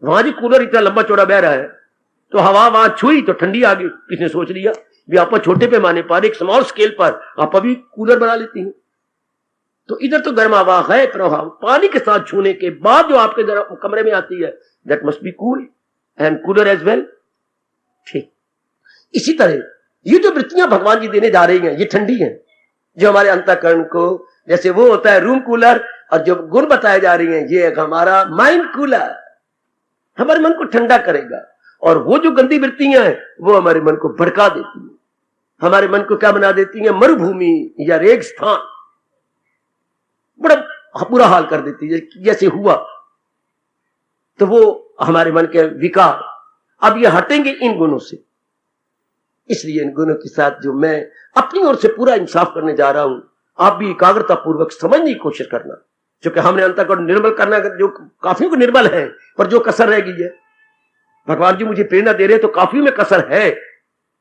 वहां जी कूलर इतना लंबा चौड़ा बह रहा है, तो हवा वहां छुई तो ठंडी आ गई। किसने सोच लिया भी आप छोटे पैमाने पर, एक स्मॉल स्केल पर आप अभी कूलर बना लेती हैं। तो इधर तो गर्म हवा है, प्रभाव पानी के साथ छूने के बाद जो आपके कमरे में आती है, that must be cool and cooler as well. ठीक इसी तरह ये जो वृत्तियां भगवान जी देने जा रही हैं, ये ठंडी हैं, जो हमारे अंतःकरण को, जैसे वो होता है रूम कूलर, और जो गुण बताए जा रही हैं ये हमारा माइंड कूलर, हमारे मन को ठंडा करेगा। और वो जो गंदी वृत्तियां हैं वो हमारे मन को भड़का देती हैं, हमारे मन को क्या बना देती हैं, मरुभूमि या रेगिस्तान, बड़ा बुरा हाल कर देती है। जैसे हुआ तो वो हमारे मन के विकार अब ये हटेंगे इन गुणों से। इसलिए इन गुणों के साथ जो मैं अपनी ओर से पूरा इंसाफ करने जा रहा हूं, आप भी एकाग्रता पूर्वक समझने की कोशिश करना, क्योंकि हमने अंतःकरण निर्मल करना, जो काफी को निर्मल है, पर जो कसर रह गई है, भगवान जी मुझे प्रेरणा दे रहे हैं तो काफी में कसर है,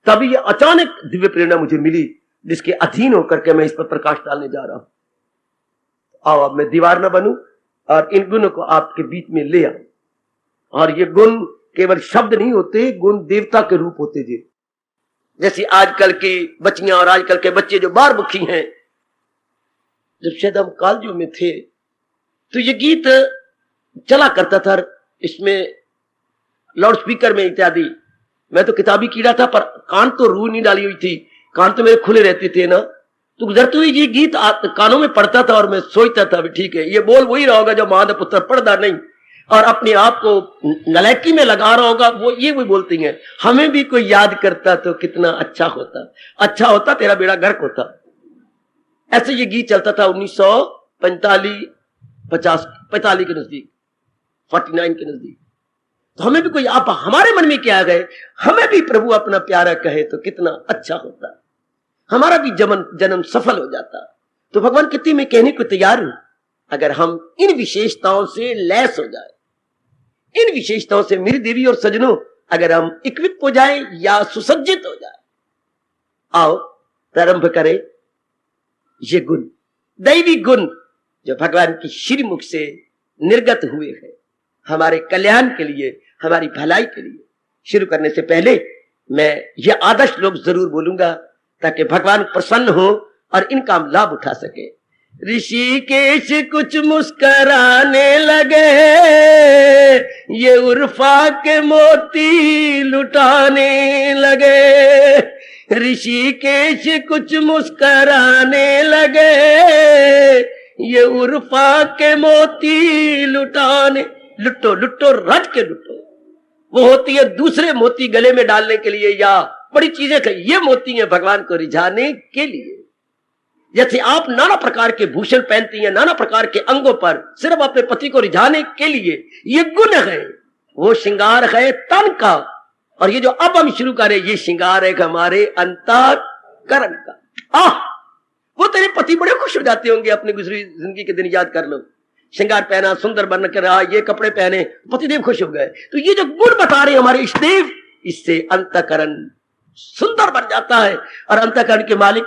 तभी ये अचानक दिव्य प्रेरणा मुझे मिली, जिसके अधीन होकर के मैं इस पर प्रकाश डालने जा रहा हूं। आओ अब मैं दीवार न बनूं और इन गुणों को आपके बीच में ले आऊं। और ये गुण केवल शब्द नहीं होते, गुण देवता के रूप होते जी। जैसे आजकल की बच्चियां और आजकल के बच्चे जो बार मुखी हैं, जब शायद हम कॉलेजों में थे तो ये गीत चला करता था, इसमें लाउड स्पीकर में इत्यादि। मैं तो किताबी कीड़ा था, पर कान तो रूह नहीं डाली हुई थी, कान तो मेरे खुले रहते थे ना, तो गुजरते हुए ये गीत कानों में पड़ता था और मैं सोचता था ठीक है, ये बोल वही रहा होगा जो महादेव पुत्र पढ़दा नहीं और अपने आप को नलायकी में लगा रहा होगा, वो ये वही बोलती हैं। हमें भी कोई याद करता तो कितना अच्छा होता, तेरा बेड़ा गर्क होता। ऐसे ये गीत चलता था 1945 के नजदीक, 49 के नजदीक। तो हमें भी कोई आप हमारे मन में क्या गए, हमें भी प्रभु अपना प्यारा कहे तो कितना अच्छा होता, हमारा भी जन्म सफल हो जाता। तो भगवान कितनी मैं कहने को तैयार हूं, अगर हम इन विशेषताओं से लैस हो जाए, इन विशेषताओं से मेरी देवी और सजनों अगर हम इक्विप हो जाए या सुसज्जित हो जाए, आओ प्रारंभ करें ये गुण, दैवी गुण जो भगवान की श्रीमुख से निर्गत हुए हैं हमारे कल्याण के लिए, हमारी भलाई के लिए। शुरू करने से पहले मैं ये आदर्श श्लोक जरूर बोलूंगा ताकि भगवान प्रसन्न हो और इनका हम लाभ उठा सके। ऋषिकेश कुछ मुस्कराने लगे, ये उर्फा के मोती लुटाने लगे। ऋषिकेश कुछ मुस्कराने लगे, ये उर्फा के मोती लुटाने, लुटो लुटो रट के लुटो। वो होती है दूसरे मोती गले में डालने के लिए या बड़ी चीजें, ये मोती है भगवान को रिझाने के लिए। जैसे आप नाना प्रकार के भूषण पहनती हैं नाना प्रकार के अंगों पर सिर्फ अपने पति को रिझाने के लिए, ये गुण है, वो श्रृंगार है तन का। और ये जो अब हम शुरू करें ये श्रृंगार है हमारे अंतःकरण का। वो तेरे पति बड़े खुश हो जाते होंगे, अपनी गुजरी जिंदगी के दिन याद कर लो, श्रृंगार पहना, सुंदर बन कर रहा, ये कपड़े पहने, पतिदेव खुश हो गए। तो ये जो गुण बता रहे हमारे इष्टदेव, इससे अंतःकरण सुंदर बन जाता है। और अंतःकरण के मालिक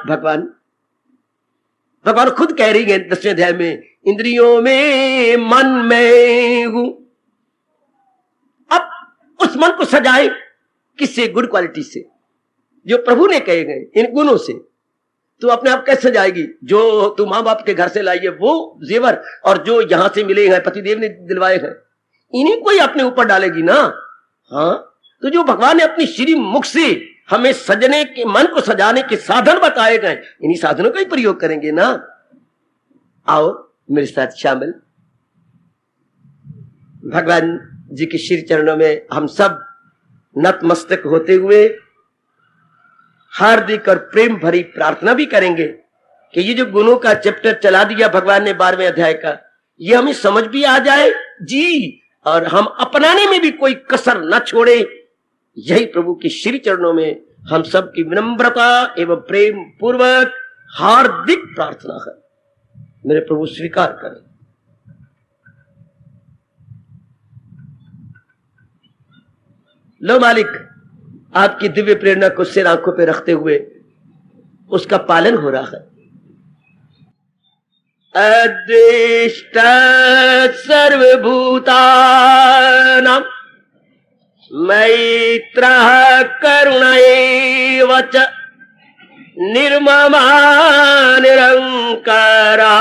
भगवान खुद कह रही है 10वें अध्याय में, इंद्रियों में मन में हूं। अब उस मन को सजाए किससे? गुड क्वालिटी से, जो प्रभु ने कहे गए इन गुणों से। तो अपने आप कैसे सजाएगी? जो तू माँ बाप के घर से लाई है वो जेवर, और जो यहां से मिले हैं पतिदेव ने दिलवाए हैं, इन्हीं को ही अपने ऊपर डालेगी ना। हाँ, तो जो भगवान ने अपनी श्री मुख से हमें सजने के, मन को सजाने के साधन बताए गए, इन्हीं साधनों का ही प्रयोग करेंगे ना। आओ मेरे साथ शामिल, भगवान जी के श्री चरणों में हम सब नतमस्तक होते हुए हार्दिक और प्रेम भरी प्रार्थना भी करेंगे कि ये जो गुणों का चैप्टर चला दिया भगवान ने 12वें अध्याय का, ये हमें समझ भी आ जाए जी, और हम अपनाने में भी कोई कसर न छोड़े। यही प्रभु के श्री चरणों में हम सब की विनम्रता एवं प्रेम पूर्वक हार्दिक प्रार्थना है। मेरे प्रभु स्वीकार करें। लो मालिक, आपकी दिव्य प्रेरणा को सिर आंखों पे रखते हुए उसका पालन हो रहा है। अद्वेष्ट सर्वभूतानां मैत्रः करुणैव च निर्ममा निरंकारा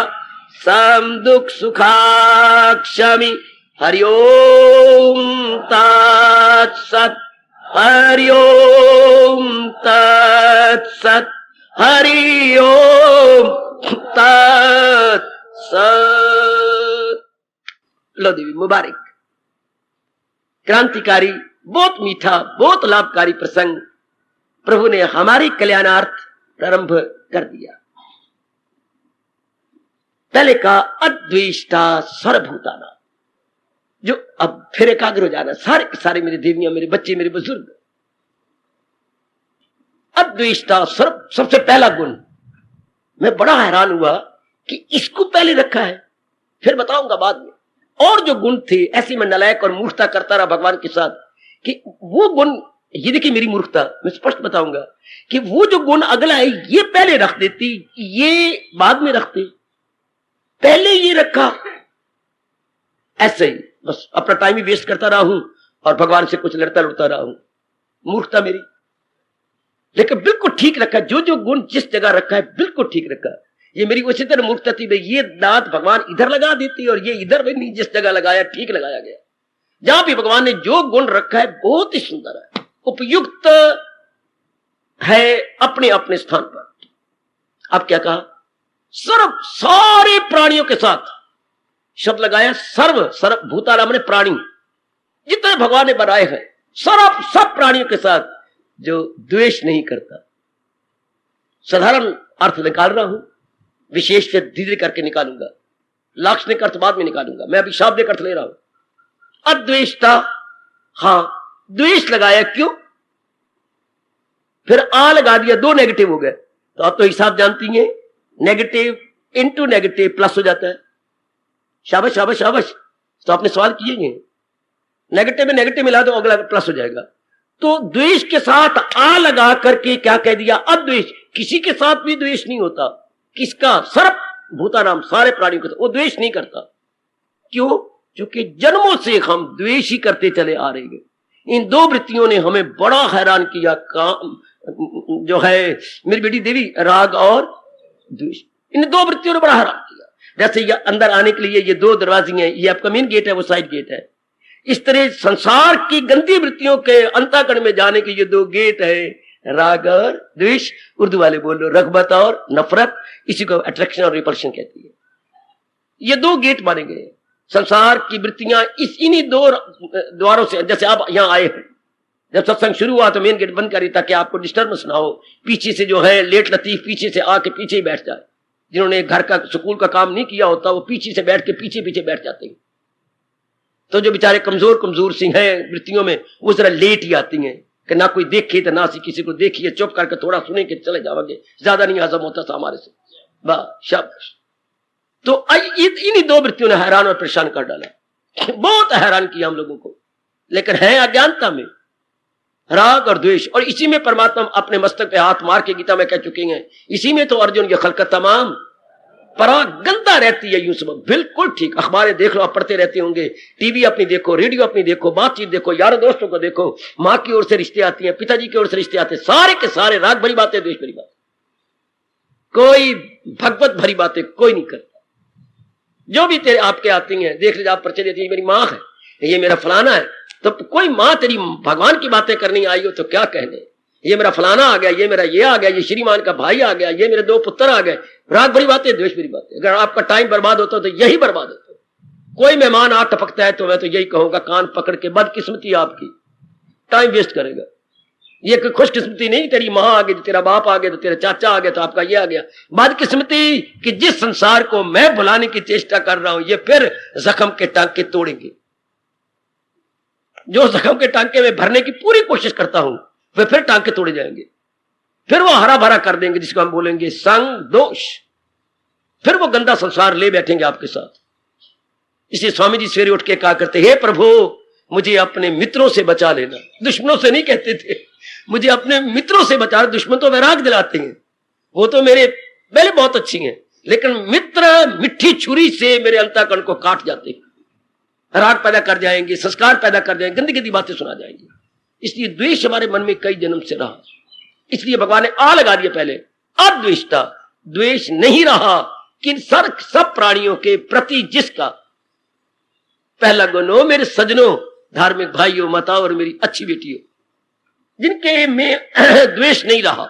समदुःख सुखाक्षमी। हरि ओम तत्सत्, हरि ओम तत्सत्, हरि ओम तत्सत्। लो देवी मुबारक। क्रांतिकारी, बहुत मीठा, बहुत लाभकारी प्रसंग प्रभु ने हमारे कल्याणार्थ प्रारंभ कर दिया। पहले का अद्वेष्टा सर्वभूतानां, जो अब फिर एकाग्र हो जाना, सारे सारे मेरी देवियां, मेरे बच्चे, मेरे बुजुर्ग। अद्वेष्टा सर्व, सबसे पहला गुण। मैं बड़ा हैरान हुआ कि इसको पहले रखा है, फिर बताऊंगा बाद में। और जो गुण थे, ऐसी मैं नलायक और मूर्खता करता रहा भगवान के साथ कि वो गुण, ये देखिए मेरी मूर्खता, मैं स्पष्ट बताऊंगा कि वो जो गुण अगला है ये पहले रख देती, ये बाद में रखते, पहले ये रखा। ऐसे ही बस अपना टाइम ही वेस्ट करता रहा हूं और भगवान से कुछ लड़ता लड़ता रहा हूं। मूर्खता मेरी। लेकिन बिल्कुल ठीक रखा, जो जो गुण जिस जगह रखा है बिल्कुल ठीक रखा। ये मेरी उसी तरह मूर्खता थी, ये दांत भगवान इधर लगा देती और ये इधर भी नहीं, जिस जगह लगाया ठीक लगाया गया। जहां भी भगवान ने जो गुण रखा है बहुत ही सुंदर है, उपयुक्त है अपने अपने स्थान पर। अब क्या कहा? सर्व, सारे प्राणियों के साथ शब्द लगाया। सर्व, सर्व भूतानाम ने प्राणी, जितने भगवान ने बनाए हैं सर्व, सब प्राणियों के साथ जो द्वेष नहीं करता। साधारण अर्थ निकाल रहा हूं, विशेष से धीरे करके निकालूंगा, लाक्षणिक अर्थ बाद में निकालूंगा। मैं अभी शाब्दिक अर्थ ले रहा हूं। अद्वेष्टा, हां द्वेष लगाया, क्यों? फिर आ लगा दिया, दो नेगेटिव हो गए। तो आप तो हिसाब जानती हैं, नेगेटिव इंटू नेगेटिव प्लस हो जाता है। शाबाश शाबाश शाबाश। तो आपने सवाल किए हैं, नेगेटिव में नेगेटिव मिला दो, अगला प्लस हो जाएगा। तो द्वेष के साथ आ लगा करके क्या कह दिया? अद्वेष। किसी के साथ भी द्वेष नहीं होता। किसका? सर्व भूतानाम, सारे प्राणियों के साथ वो द्वेष नहीं करता। क्यों? क्योंकि जन्मों से हम द्वेष ही करते चले आ रहे हैं। इन दो वृत्तियों ने हमें बड़ा हैरान किया। काम जो है मेरी बेटी देवी, राग और द्वेष, इन दो वृत्तियों ने बड़ा हैरान किया। जैसे ये अंदर आने के लिए ये दो दरवाजे हैं, ये आपका मेन गेट है, वो साइड गेट है। इस तरह संसार की गंदी वृत्तियों के अंतःकरण में जाने के ये दो गेट है, राग और द्वेष। उर्दू वाले बोल लो रगबत और नफरत, इसी को अट्रैक्शन और रिपल्शन कहती है। ये दो गेट माने गए। संसार की वृत्तियां इस इन्हीं दो द्वारों से, जैसे आप यहां आए हैं, जब सत्संग शुरू हुआ तो मेन गेट बंद करी ताकि आपको डिस्टर्बेंस ना हो। पीछे से जो है लेट लतीफ पीछे से आके पीछे ही बैठ जाए। जिन्होंने घर का स्कूल का काम नहीं किया होता वो पीछे से बैठ के पीछे पीछे बैठ जाते हैं। तो जो बेचारे कमजोर कमजोर सिंह हैं वृत्तियों में, वो जरा लेट ही आती हैं कि ना कोई देखे तो ना किसी को देखिए, चुप करके थोड़ा सुने के चले जाओगे, ज्यादा नहीं हजम होता था हमारे से। वाह शाबाश। तो इन्हीं दो वृत्तियों ने हैरान और परेशान कर डाला, बहुत हैरान किया हम लोगों को। लेकिन है अज्ञानता में राग और द्वेष, और इसी में परमात्मा अपने मस्तक पे हाथ मार के गीता में कह चुके हैं, इसी में तो अर्जुन ये खलकत तमाम पराग गंदा रहती है। यूं सब बिल्कुल ठीक। अखबारें देख लो, आप पढ़ते रहते होंगे, टीवी अपनी देखो, रेडियो अपनी देखो, बातचीत देखो, यारों दोस्तों को देखो, माँ की ओर से रिश्ते आती हैं, पिताजी की ओर से रिश्ते आते हैं, सारे के सारे राग भरी बातें, द्वेष भरी बातें, कोई भगवत भरी बातें कोई नहीं करता। जो भी तेरे आपके आती हैं, देख लीजिए, आप परिचय देती है, मेरी माँ है, ये मेरा फलाना है। तो कोई माँ तेरी भगवान की बातें करनी आई हो तो क्या कहने, ये मेरा फलाना आ गया, ये मेरा ये आ गया, ये श्रीमान का भाई आ गया, ये मेरे दो पुत्र आ गए। राग भरी बातें, द्वेष भरी बातें। अगर आपका टाइम बर्बाद होता तो यही बर्बाद होता। कोई मेहमान आ टपकता है तो मैं तो यही कहूंगा, कान पकड़ के, बदकिस्मती आपकी, टाइम वेस्ट करेगा। ये कोई खुशकिस्मती नहीं, तेरी माँ आ गई, तेरा बाप आ गया, तो तेरा चाचा आ गया, तो आपका ये आ गया। बदकिस्मती कि जिस संसार को मैं भुलाने की चेष्टा कर रहा हूं, ये फिर जख्म के टांके तोड़ेंगे। जो जख्म के टांके में भरने की पूरी कोशिश करता हूं, वे फिर टांके तोड़े जाएंगे, फिर वो हरा भरा कर देंगे, जिसको हम बोलेंगे संग दोष। फिर वो गंदा संसार ले बैठेंगे आपके साथ। इसलिए स्वामी जी सवेरे उठ के कहा करते, हे प्रभु मुझे अपने मित्रों से बचा लेना। दुश्मनों से नहीं कहते थे, मुझे अपने मित्रों से बचा। दुश्मन तो वैराग दिलाते हैं, वो तो मेरे पहले बहुत अच्छी हैं, लेकिन मित्र मिट्टी छुरी से मेरे अंतःकरण को काट जाते हैं, राग पैदा कर जाएंगे, संस्कार पैदा कर जाएंगे, गंदी गंदी बातें सुना जाएंगी। इसलिए द्वेष हमारे मन में कई जन्म से रहा। इसलिए भगवान ने आ लगा दिया पहले, अद्वेष्टा, द्वेष नहीं रहा कि सब प्राणियों के प्रति जिसका। पहला गुण हो मेरे सजनों, धार्मिक भाइयों, माताओं और मेरी अच्छी बेटियों, जिनके में द्वेष नहीं रहा,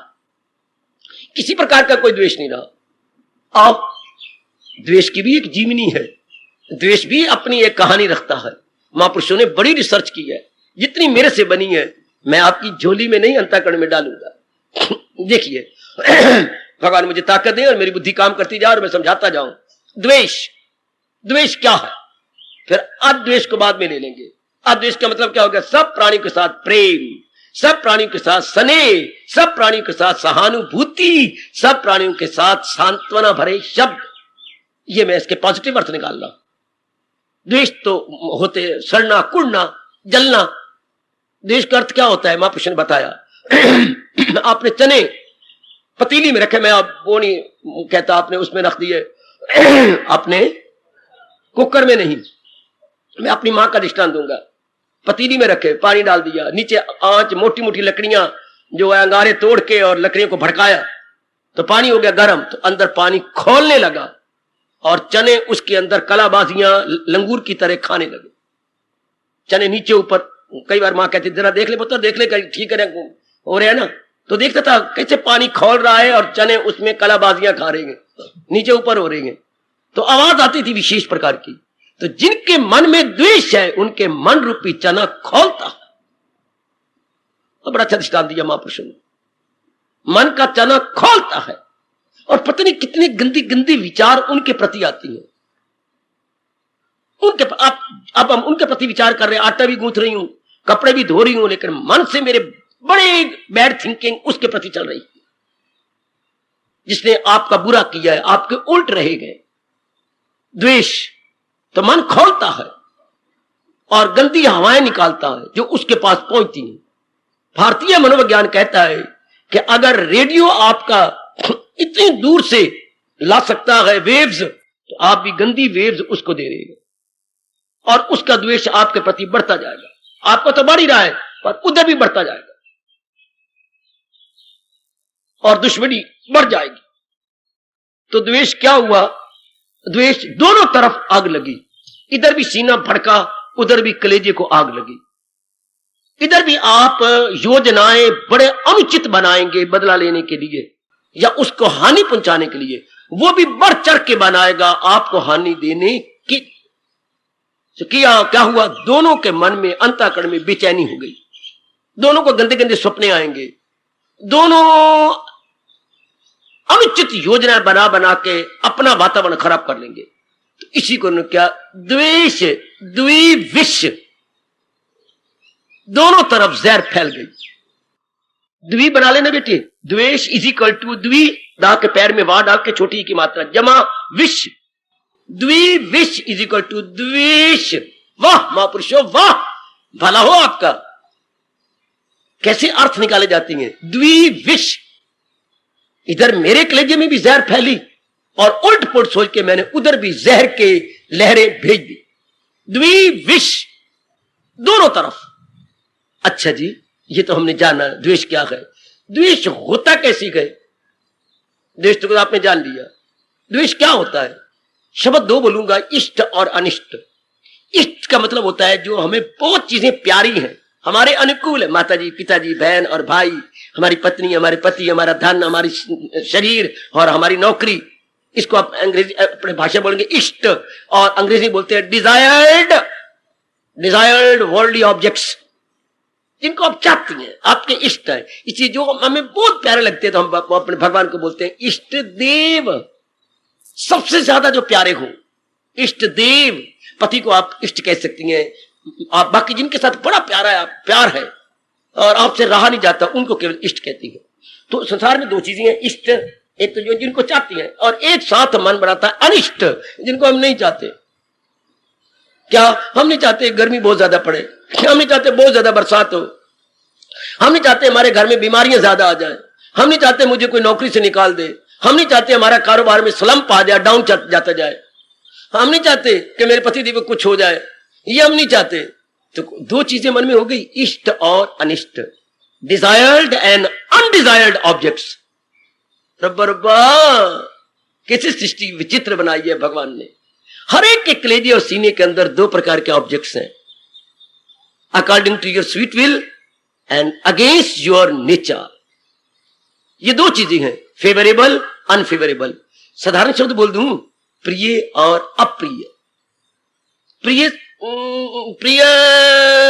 किसी प्रकार का कोई द्वेष नहीं रहा। अब द्वेष की भी एक जीवनी है, द्वेष भी अपनी एक कहानी रखता है। महापुरुषों ने बड़ी रिसर्च की है, जितनी मेरे से बनी है मैं आपकी झोली में नहीं अंतःकरण में डालूंगा। देखिए भगवान मुझे ताकत दे और मेरी बुद्धि काम करती जाए और मैं समझाता जाऊं। द्वेष, द्वेष क्या है, फिर अद्वेष को बाद में ले लेंगे। अद्वेष का मतलब क्या होगा? सब प्राणियों के साथ प्रेम, सब प्राणियों के साथ स्नेह, सब प्राणियों के साथ सहानुभूति, सब प्राणियों के साथ सांत्वना भरे शब्द। ये मैं इसके पॉजिटिव अर्थ निकाल रहा हूं। द्वेष तो होते सड़ना, कुड़ना, जलना। द्वेष का अर्थ क्या होता है? महापुरुष ने बताया। आपने चने पतीली में रखे, मैं आप वो नहीं कहता आपने उसमें रख दिए, आपने कुकर में नहीं, मैं अपनी मां का दृष्टांत दूंगा। पतीली में रखे, पानी डाल दिया, नीचे आंच, मोटी मोटी लकड़ियां जो है अंगारे तोड़ के और लकड़ियों को भड़काया, तो पानी हो गया गर्म, तो अंदर पानी खोलने लगा और चने उसके अंदर कलाबाजियां लंगूर की तरह खाने लगे। चने नीचे ऊपर, कई बार मां कहती जरा देख ले पुत्र, देख ले ठीक है हो रहा है ना, तो देखता था कैसे पानी खौल रहा है और चने उसमें कलाबाजियां खा रहे हैं, नीचे ऊपर हो रहे हैं, तो आवाज आती थी विशेष प्रकार की। तो जिनके मन में द्वेष है उनके मन रूपी चना खौलता है। तो बड़ा अच्छा दृष्टांत दिया महापुरुषों ने, मन का चना खौलता है और पता नहीं कितनी गंदी गंदी विचार उनके प्रति आती है। उनके अब हम उनके प्रति विचार कर रहे हैं, आटा भी गूंथ रही हूं, कपड़े भी धो रही हूं, लेकिन मन से मेरे बड़े बैड थिंकिंग उसके प्रति चल रही है, जिसने आपका बुरा किया है, आपके उल्ट रहे गए। द्वेष तो मन खोलता है और गंदी हवाएं निकालता है जो उसके पास पहुंचती हैं। भारतीय मनोविज्ञान कहता है कि अगर रेडियो आपका इतनी दूर से ला सकता है वेव्स, तो आप भी गंदी वेव्स उसको दे रहे हैं और उसका द्वेष आपके प्रति बढ़ता जाएगा। आपको तो बढ़ ही रहा है पर उधर भी बढ़ता जाएगा और दुश्मनी बढ़ जाएगी। तो द्वेष क्या हुआ? द्वेष दोनों तरफ आग लगी, इधर भी सीना भड़का, उधर भी कलेजे को आग लगी। इधर भी आप योजनाएं बड़े अनुचित बनाएंगे बदला लेने के लिए या उसको हानि पहुंचाने के लिए, वो भी बढ़ चढ़ के बनाएगा आपको हानि देने की। तो क्या हुआ? दोनों के मन में अंतःकरण में बेचैनी हो गई, दोनों को गंदे गंदे सपने आएंगे, दोनों अनुचित योजना बना बना के अपना वातावरण खराब कर लेंगे। तो इसी को क्या? द्वेष द्विविष, दोनों तरफ जहर फैल गई। द्वि बना लेना बेटे, द्वेष इज इक्वल टू द्वि, दा के पैर में वाह डाल के छोटी की मात्रा जमा विष, द्विविष इज इक्वल टू द्वेष। वाह महापुरुषों वाह, भला हो आपका। कैसे अर्थ निकाले जाती हैं? द्विविष, इधर मेरे कलेजे में भी जहर फैली और उल्ट पुलट सोच के मैंने उधर भी जहर के लहरें भेज दी। द्विविष दोनों तरफ। अच्छा जी, ये तो हमने जाना द्वेष क्या है। द्वेष होता कैसी है? द्वेष तो आपने जान लिया। द्वेष क्या होता है? शब्द दो बोलूंगा, इष्ट और अनिष्ट। इष्ट का मतलब होता है जो हमें बहुत चीजें प्यारी हैं, हमारे अनुकूल है, माताजी, पिताजी, बहन और भाई, हमारी पत्नी, हमारे पति, हमारा धन, हमारी शरीर और हमारी नौकरी। इसको आप अंग्रेजी अपने भाषा बोलेंगे इष्ट, और अंग्रेजी बोलते हैं डिजायर्ड, डिजायर्ड वर्ल्डली ऑब्जेक्ट्स, जिनको आप चाहती हैं, आपके इष्ट है। इसलिए जो हमें बहुत प्यारे लगते हैं तो हम अपने भगवान को बोलते हैं इष्ट देव, सबसे ज्यादा जो प्यारे हो इष्ट देव। पति को आप इष्ट कह सकती हैं, आप बाकी जिनके साथ बड़ा प्यार है और आपसे रहा नहीं जाता उनको केवल इष्ट कहती है। तो संसार में दो चीजें हैं, इष्ट एक तो जो जिनको चाहती हैं, और एक साथ मन बनाता है अनिष्ट, जिनको हम नहीं चाहते। क्या हम नहीं चाहते गर्मी बहुत ज्यादा पड़े, हम नहीं चाहते बहुत ज्यादा बरसात हो, हम नहीं चाहते हमारे घर में बीमारियां ज्यादा आ जाए, हम नहीं चाहते मुझे कोई नौकरी से निकाल दे, हम नहीं चाहते हमारा कारोबार में स्लम्प आ जाए, डाउन जाता जाए, हम नहीं चाहते कि मेरे पति देव को कुछ हो जाए, ये हम नहीं चाहते। तो दो चीजें मन में हो गई, इष्ट और अनिष्ट, डिजायर्ड एंड अनडिजायर्ड ऑब्जेक्ट्स। रब्बा कैसे सृष्टि विचित्र बनाई है भगवान ने। हर एक के कलेजे और सीने के अंदर दो प्रकार के ऑब्जेक्ट्स हैं, according to your sweet will and against your nature. ये दो चीजें हैं, फेवरेबल अनफेवरेबल। साधारण शब्द बोल दूं, प्रिय और अप्रिय, प्रिय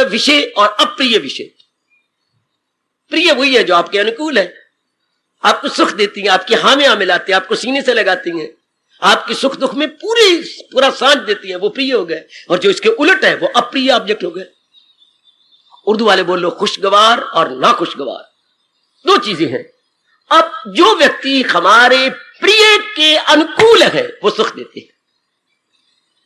विषय और अप्रिय विषय। प्रिय वही है जो आपके अनुकूल है, आपको सुख देती है, आपकी हामियां मिलाती है, आपको सीने से लगाती हैं, आपके सुख दुख में पूरा साथ देती है, वो प्रिय हो गए। और जो इसके उलट है वो अप्रिय ऑब्जेक्ट हो गए। उर्दू वाले बोल लो खुशगवार और नाखुशगवार, दो चीजें हैं। अब जो व्यक्ति हमारे प्रिय के अनुकूल है वो सुख देते हैं,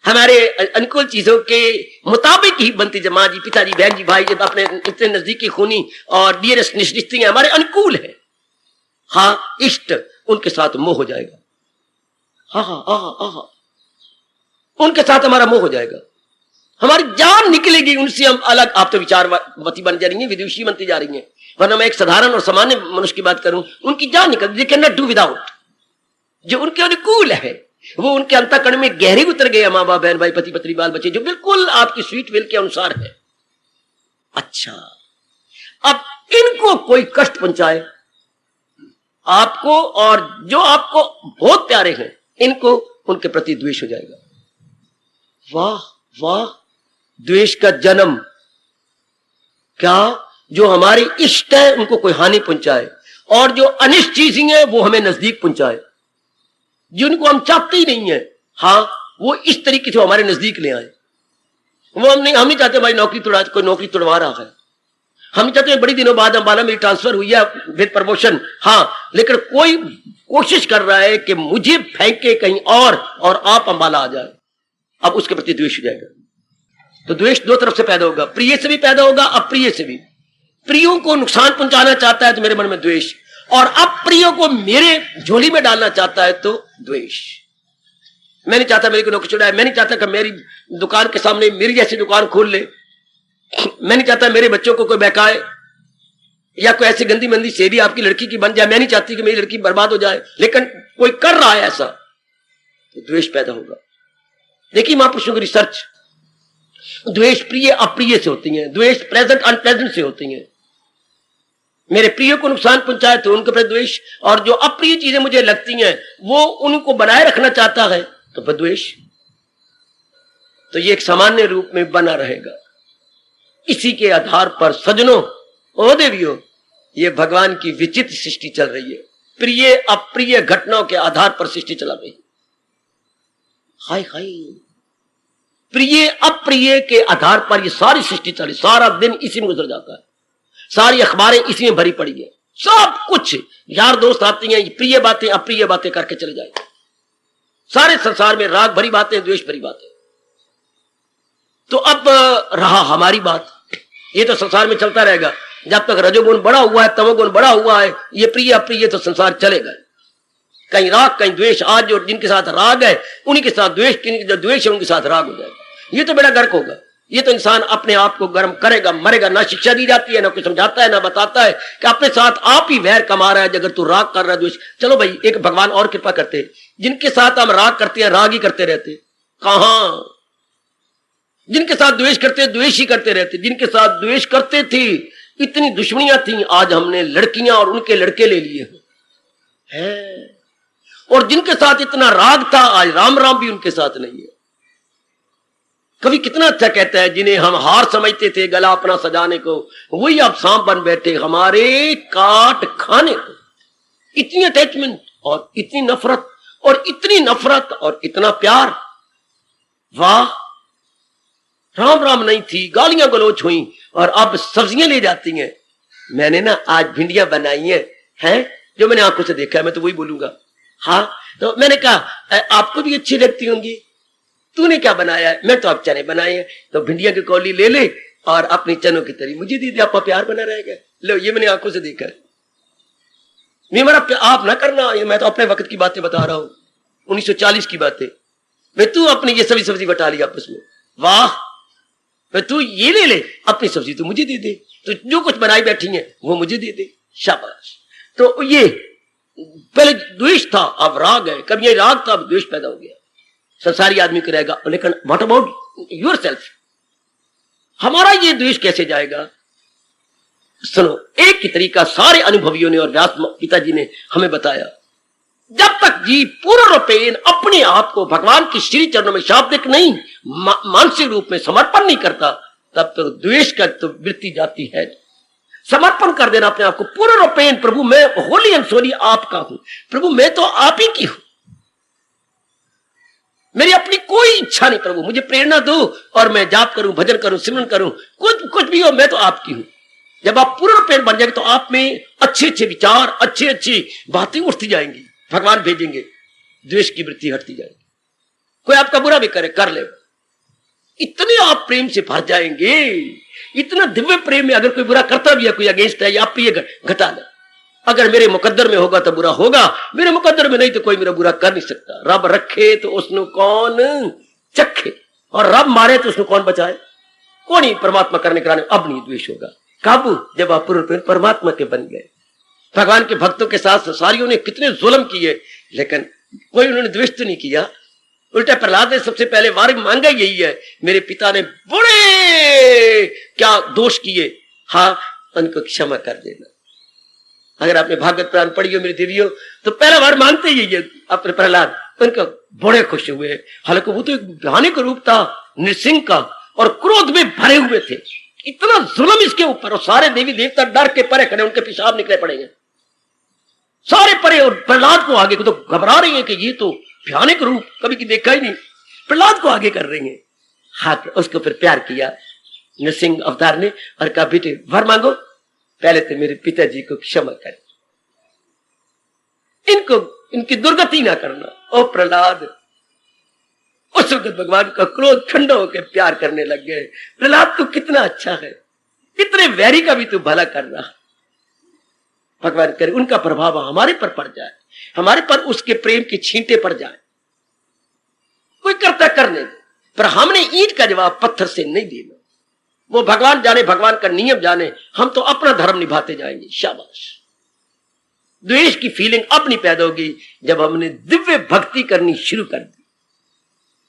हमारे अनुकूल चीजों के मुताबिक ही बनती, जब माँ जी, पिताजी, बहन जी, भाई, जब अपने इतने नजदीकी खूनी और डियरेस्ट रिश्ते हमारे अनुकूल है, हाँ इष्ट, उनके साथ मोह हो जाएगा। हाँ, उनके साथ हमारा मोह हो जाएगा, हमारी जान निकलेगी उनसे हम अलग। आप तो विचारवती बन जा रही हैं, विदुषी बनती जा रही हैं, वरना मैं एक साधारण और सामान्य मनुष्य की बात करूं, उनकी जान निकल, they can not do without. जो उनके अनुकूल है वो उनके अंतःकरण में गहरे उतर गए, माँ बाप, बहन भाई, पति पत्नी, बाल बच्चे, जो बिल्कुल आपकी स्वीट विल के अनुसार है। अच्छा, अब इनको कोई कष्ट पहुंचाए आपको और जो आपको बहुत प्यारे हैं इनको उनके प्रति द्वेष हो जाएगा। वाह वाह, द्वेष का जन्म। क्या? जो हमारे इष्ट है उनको कोई हानि पहुंचाए और जो अनिष्ट चीजें हैं वो हमें नजदीक पहुंचाए, जिनको हम चाहते ही नहीं है, हाँ वो इस तरीके से हमारे नजदीक ले आए। वो हम नहीं चाहते भाई नौकरी तोड़ा, कोई नौकरी तोड़वा रहा है, हम नहीं चाहते बड़ी दिनों बाद अम्बाला मेरी ट्रांसफर हुई है विद प्रमोशन, हाँ, लेकिन कोई कोशिश कर रहा है कि मुझे फेंके कहीं और आप अम्बाला आ जाए, अब उसके प्रति द्वेष हो जाएगा। तो द्वेष दो तरफ से पैदा होगा, प्रिय से भी पैदा होगा, अप्रिय से भी। प्रियों को नुकसान पहुंचाना चाहता है तो मेरे मन में द्वेष, और अप्रियों को मेरे झोली में डालना चाहता है तो द्वेष। मैं नहीं चाहता मेरी को नौकरी छुड़ाए, मैं नहीं चाहता कि मेरी दुकान के सामने मेरी जैसी दुकान खोल ले, मैं नहीं चाहता मेरे बच्चों को कोई बहकाए या कोई ऐसी गंदी मंदी सेधी आपकी लड़की की बन जाए, मैं नहीं चाहती कि मेरी लड़की बर्बाद हो जाए, लेकिन कोई कर रहा है ऐसा तो द्वेष पैदा होगा। देखिए महापुरुषों की रिसर्च, द्वेष प्रिय अप्रिय से होती है, द्वेष प्रेजेंट अनप्रेजेंट से होती है। मेरे प्रिय को नुकसान पहुंचाए तो उनके प्रति द्वेष, और जो अप्रिय चीजें मुझे लगती हैं वो उनको बनाए रखना चाहता है तो फिर द्वेष। तो ये एक सामान्य रूप में बना रहेगा। इसी के आधार पर सज्जनों ओ देवियों, ये भगवान की विचित्र सृष्टि चल रही है। प्रिय अप्रिय घटनाओं के आधार पर सृष्टि चला रही। हाय हाय, प्रिय अप्रिय के आधार पर ये सारी सृष्टि चली, सारा दिन इसी में गुजर जाता है, सारी अखबारें इसी में भरी पड़ी है, सब कुछ यार दोस्त आती हैं, प्रिय बातें अप्रिय बातें करके चले जाएंगे। सारे संसार में राग भरी बातें, द्वेष भरी बातें। तो अब रहा हमारी बात, ये तो संसार में चलता रहेगा जब तक रजोगुण बड़ा हुआ है, तमोगुण बड़ा हुआ है, ये प्रिय अप्रिय तो संसार चलेगा। कहीं राग कहीं द्वेष, आज जो जिनके साथ राग है उन्हीं के साथ द्वेष, जो द्वेष है उनके साथ राग हो जाएगा। ये तो बड़ा गर्क होगा। ये तो इंसान अपने आप को गर्म करेगा, मरेगा। ना शिक्षा दी जाती है, ना कोई समझाता है, ना बताता है कि अपने साथ आप ही वैर कमा रहा है अगर तू राग कर रहा है, द्वेष। चलो भाई, एक भगवान और कृपा करते हैं, जिनके साथ हम राग करते हैं राग ही करते रहते, कहां? जिनके साथ द्वेष करते द्वेष ही करते रहते। जिनके साथ द्वेष करते थे इतनी दुश्मनियां थी, आज हमने लड़कियां और उनके लड़के ले लिए हैं। और जिनके साथ इतना राग था आज राम राम भी उनके साथ नहीं है। कभी कितना अच्छा कहता है, जिन्हें हम हार समझते थे गला अपना सजाने को, वही अब सांप बन बैठे हमारे काट खाने को। इतनी अटैचमेंट और इतनी नफरत और इतनी नफरत और इतना प्यार, वाह! राम राम नहीं थी, गालियां गलोच हुई और अब सब्जियां ले जाती हैं। मैंने ना आज भिंडियां बनाई हैं, जो मैंने आंखों से देखा है, मैं तो वही बोलूंगा। हाँ, तो मैंने कहा आपको भी अच्छी लगती होंगी, तूने क्या बनाया है? मैं तो आप चने बनाए हैं, तो भिंडिया की कौली ले ले और अपनी चनों की तरी मुझे दे दे, आपका प्यार बना रहेगा। लो, ये मैंने आंखों से देखा है। मेरा आप ना करना, मैं तो अपने वक्त की बातें बता रहा हूं, 1940 की बातें। मैं तू अपनी ये सभी सब्जी बटा लिया आपस में, वाह! तू ये ले ले, अपनी सब्जी तो मुझे दे दे, तो जो कुछ बनाई बैठी है वो मुझे दे दे, शाबाश। तो ये पहले द्वेष था, अब राग है। कब ये राग था, अब द्वेष पैदा हो गया। संसारी आदमी को रहेगा, लेकिन व्हाट अबाउट योर सेल्फ? हमारा ये द्वेष कैसे जाएगा? सुनो, एक ही तरीका सारे अनुभवियों ने और व्यास पिताजी ने हमें बताया। जब तक जी पूर्ण रूपेण अपने आप को भगवान की श्री चरणों में शाब्दिक नहीं मानसिक रूप में समर्पण नहीं करता, तब तक द्वेष का तो वृत्ति जाती है। समर्पण कर देना अपने आप को पूर्ण रूपेण, प्रभु मैं होली एंड सोली आपका हूं, प्रभु मैं तो आप ही की हूं, मेरी अपनी कोई इच्छा नहीं, प्रभु मुझे प्रेरणा दो और मैं जाप करूं, भजन करूं, सिमरन करूं, कुछ भी हो, मैं तो आपकी हूं। जब आप पूर्ण रूपेण बन जाएंगे तो आप में अच्छे अच्छे विचार, अच्छी अच्छी बातें उठती जाएंगी, भगवान भेजेंगे, द्वेष की वृत्ति हटती जाएगी। कोई आपका बुरा भी करे, कर ले, इतने आप प्रेम से भर जाएंगे, इतना दिव्य प्रेम में। अगर कोई बुरा करता भी है, कोई अगेंस्ट है, या आप प्रिय घटा ले। अगर मेरे मुकद्दर में होगा तो बुरा होगा, मेरे मुकद्दर में नहीं तो कोई मेरा बुरा कर नहीं सकता। रब रखे तो उसनु कौन चखे, और रब मारे तो उसनु कौन बचाए? कौन ही परमात्मा करने कराने। अब नहीं द्वेष होगा काबू, जब आप पूर्ण परमात्मा के बन गए। भगवान के भक्तों के साथ संसारियों ने कितने जुल्म किए, लेकिन कोई उन्होंने द्वेष तो नहीं किया। उल्टा प्रहलाद ने सबसे पहले वार मांगा यही है, मेरे पिता ने बड़े क्या दोष किए, हाँ उनको क्षमा कर देना। अगर आपने भागवत पुराण पढ़ी हो मेरी देवियों, तो पहला बार मानते ही ये अपने प्रहलाद, उनका बड़े खुश हुए। हालांकि वो तो एक भयानक रूप था नृसिंह का, और क्रोध में भरे हुए थे, इतना जुल्म इसके ऊपर, और सारे देवी देवता डर के परे खड़े, उनके पेशाब निकले पड़ेंगे सारे परे, और प्रहलाद को आगे को तो घबरा रही है कि ये तो भयानक रूप कभी की देखा ही नहीं, प्रहलाद को आगे कर रही है। हाथ उसको फिर प्यार किया नृसिंह अवतार ने, और कहा बेटे वर मांगो, पहले तो मेरे पिताजी को क्षमा कर, इनको इनकी दुर्गति ना करना। ओ प्रहलाद, उस वक्त भगवान का क्रोध ठंडा होकर प्यार करने लग गए। प्रहलाद तू कितना अच्छा है, कितने वैरी का भी तू भला कर रहा। भगवान करे उनका प्रभाव हमारे पर पड़ जाए, हमारे पर उसके प्रेम की छींटे पड़ जाए। कोई करता करने दे, पर हमने ईंट का जवाब पत्थर से नहीं देना। वो भगवान जाने, भगवान का नियम जाने, हम तो अपना धर्म निभाते जाएंगे। शाबाश। द्वेष की फीलिंग अब नहीं पैदा होगी जब हमने दिव्य भक्ति करनी शुरू कर दी।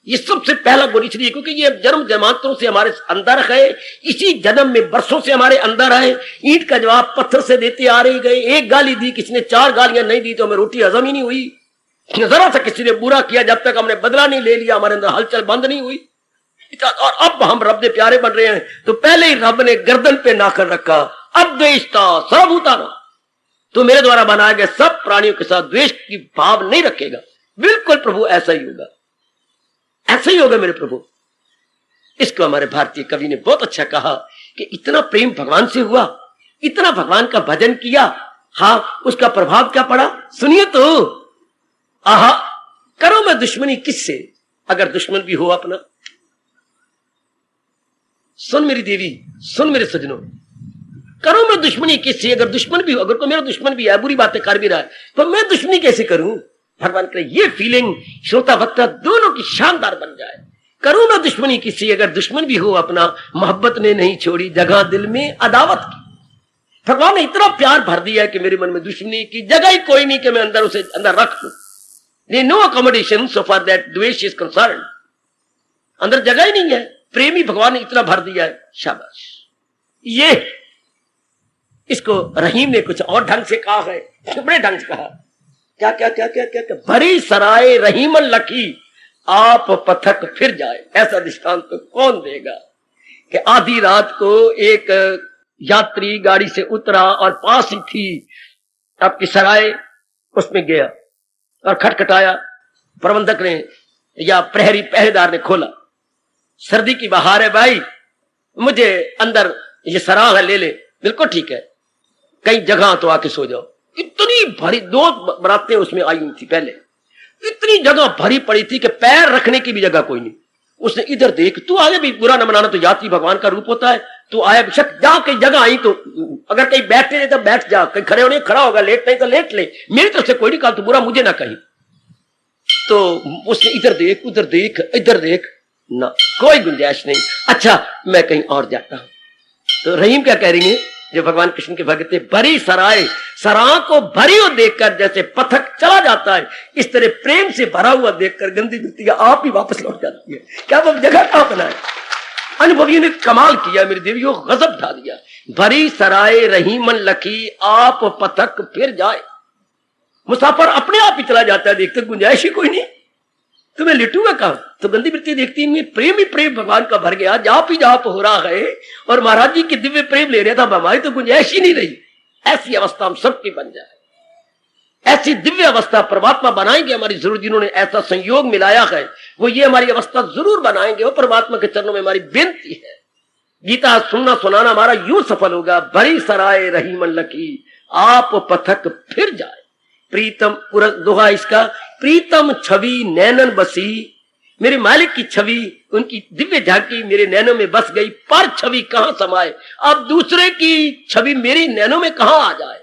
ये सबसे पहला गुण इसलिए क्योंकि ये जन्म जन्मांतरों से हमारे अंदर है, इसी जन्म में वर्षों से हमारे अंदर है। ईंट का जवाब पत्थर से देते आ रहे गए। एक गाली दी, किसी ने 4 गालियां नहीं दी तो हमें रोटी हजम ही नहीं हुई। जरा सा किसी ने बुरा किया, जब तक हमने बदला नहीं ले लिया हमारे अंदर हलचल बंद नहीं हुई। और अब हम रब के प्यारे बन रहे हैं तो पहले ही रब ने गर्दन पे ना कर रखा, अब द्वेषता सर्वभूताना, तो मेरे द्वारा बनाए गए सब प्राणियों के साथ द्वेष की भाव नहीं रखेगा। बिल्कुल प्रभु ऐसा ही होगा, ऐसा ही होगा मेरे प्रभु। इसको हमारे भारतीय कवि ने बहुत अच्छा कहा कि इतना प्रेम भगवान से हुआ, इतना भगवान का भजन किया, हाँ उसका प्रभाव क्या पड़ा सुनिए तो। आहा, करो मैं दुश्मनी किससे, अगर दुश्मन भी हो अपना। सुन मेरी देवी, सुन मेरे सजनों, करो मैं दुश्मनी किससे, अगर दुश्मन भी हो, अगर कोई मेरा दुश्मन भी है, बुरी बातें कर भी रहा है, तो मैं दुश्मनी कैसे करूं। भगवान करे ये फीलिंग श्रोता वक्ता दोनों की शानदार बन जाए। करूं मैं दुश्मनी किससे, अगर दुश्मन भी हो अपना, मोहब्बत ने नहीं छोड़ी जगह दिल में अदावत की। भगवान ने इतना प्यार भर दिया है कि मेरे मन में दुश्मनी की जगह ही कोई नहीं कि मैं अंदर उसे अंदर रख दूं। No accommodation so for that द्वेष इज कंसर्न, अंदर जगह ही नहीं है। प्रेमी भगवान ने इतना भर दिया है। शाबाश। ये इसको रहीम ने कुछ और ढंग से कहा है, बड़े ढंग से कहा। क्या क्या क्या क्या क्या, क्या? भरी सराय रहीमन लखी आप पथक फिर जाए। ऐसा दृष्टांत तो कौन देगा कि आधी रात को एक यात्री गाड़ी से उतरा और पास ही थी आपकी सराय, उसमें गया और खटखटाया। प्रबंधक ने या प्रहरी पहरेदार ने खोला। सर्दी की बहार है भाई, मुझे अंदर ये सराह है, ले ले। बिल्कुल ठीक है, कई जगह तो आके सो जाओ। इतनी भरी, 2 बरातें उसमें आई हुई थी पहले, इतनी जगह भरी पड़ी थी कि पैर रखने की भी जगह कोई नहीं। उसने इधर देख, तू आगे भी बुरा न मनाना, तो यात्री भगवान का रूप होता है। तू आया बेशक, जा कई जगह आई तो अगर कहीं बैठने तो बैठ जा, कहीं खड़े होने खड़ा होगा, लेट नहीं तो लेट ले, मेरी तरफ से कोई नहीं कहा, तो बुरा मुझे ना कही। तो उसने इधर देख, उधर देख, इधर देख, ना कोई गुंजाइश नहीं। अच्छा मैं कहीं और जाता हूं। तो रहीम क्या कह रही है, जो भगवान कृष्ण के भक्त थे, भरी सराय, सराह को भरी हुई देखकर जैसे पथक चला जाता है, इस तरह प्रेम से भरा हुआ देखकर गंदी वृत्तियां आप ही वापस लौट जाती है। क्या वो जगह कहां बनाए। अनुभवी ने कमाल किया मेरी देवियों, गजब ढा दिया। भरी सराय रहीमन लखी आप पथक फिर जाए। मुसाफिर अपने आप ही चला जाता है, देखते गुंजाइश ही कोई नहीं, तो मैं लिटूंगा कहां। तो गंदी वृत्ति देखती इनमें प्रेम ही प्रेम भगवान का भर गया, जाप ही जाप हो रहा है, और महाराज जी की दिव्य प्रेम ले रहा था, हमारी तो गुंजाइश ही नहीं रही। ऐसी अवस्था हम सबकी बन जाए, ऐसी दिव्य अवस्था परमात्मा बनाएंगे हमारी जरूर। जिन्होंने ऐसा संयोग मिलाया है वो ये हमारी अवस्था जरूर बनाएंगे। वो परमात्मा के चरणों में हमारी बेनती है। गीता सुनना सुनाना हमारा यूं सफल होगा। भरी सराय रहीमन लखी आप पथक फिर जाए। प्रीतम, पूरा दोहा इसका, प्रीतम छवि नैनन बसी, मेरे मालिक की छवि, उनकी दिव्य झांकी मेरे नैनों में बस गई, पर छवि कहां समाए। अब दूसरे की छवि मेरी नैनों में कहां आ जाए।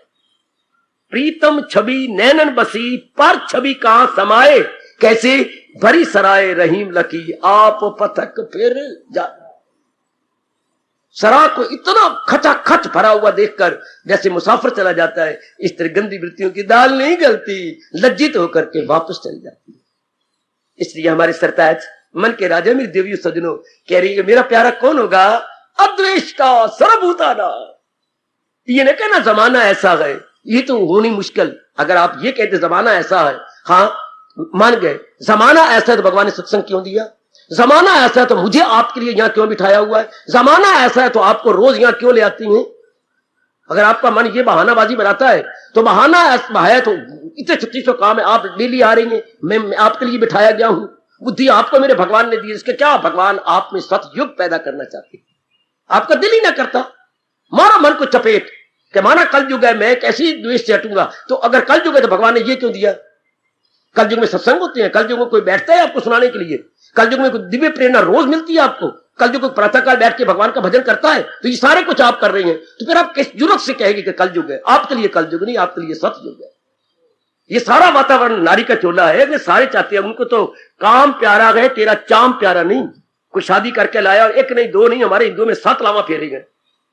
प्रीतम छवि नैनन बसी, पर छवि कहां समाए। कैसे, भरी सराय रहीम लकी आप पथक फिर जाए। सराह को इतना खचाखच भरा हुआ देखकर जैसे मुसाफिर चला जाता है, इस तरह गंदी वृत्तियों की दाल नहीं गलती, लज्जित होकर के वापस चली जाती है। इसलिए हमारे सरताज मन के राजा मेरी देवियों सजनों कह रही है, मेरा प्यारा कौन होगा, अद्वेष्टा सर्वभूताना। ये न कहना जमाना ऐसा है, ये तो होनी मुश्किल। अगर आप ये कहते जमाना ऐसा है, हाँ मान गए, जमाना ऐसा है तो भगवान ने सत्संग क्यों दिया, जमाना ऐसा है तो मुझे आपके लिए यहां क्यों बिठाया हुआ है, जमाना ऐसा है तो आपको रोज यहां क्यों ले आती हैं। अगर आपका मन ये बहानाबाजी बनाता है तो बहाना है तो इतने 3600 काम है, आप डेली आ रही हैं, मैं आपके लिए बिठाया गया हूं, बुद्धि आपको मेरे भगवान ने दी, इसके क्या भगवान आप में सतयुग पैदा करना चाहते, आपका दिल ही ना करता। मारा मन को चपेट कि माना कल युग है, मैं कैसी द्वेष से हटूंगा, तो अगर कल युग है तो भगवान ने ये क्यों दिया। कल युग में सत्संग होते हैं, कल युग में कोई बैठता है आपको सुनाने के लिए, कल युग में कोई दिव्य प्रेरणा रोज मिलती है आपको, कल युग प्रातःकाल बैठ के भगवान का भजन करता है, तो ये सारे कुछ आप कर रही हैं, तो फिर आप किस जुर्रत से कहेंगे कि कल युग है। आपके लिए कल युग नहीं, आपके लिए सतयुग है। ये सारा वातावरण नारी का चोला है, वे सारे चाहते हैं, उनको तो काम प्यारा गए, तेरा चाम प्यारा नहीं। कोई शादी करके लाया, एक नहीं दो नहीं, हमारे हिंदुओं में 7 लावा फेरे गए,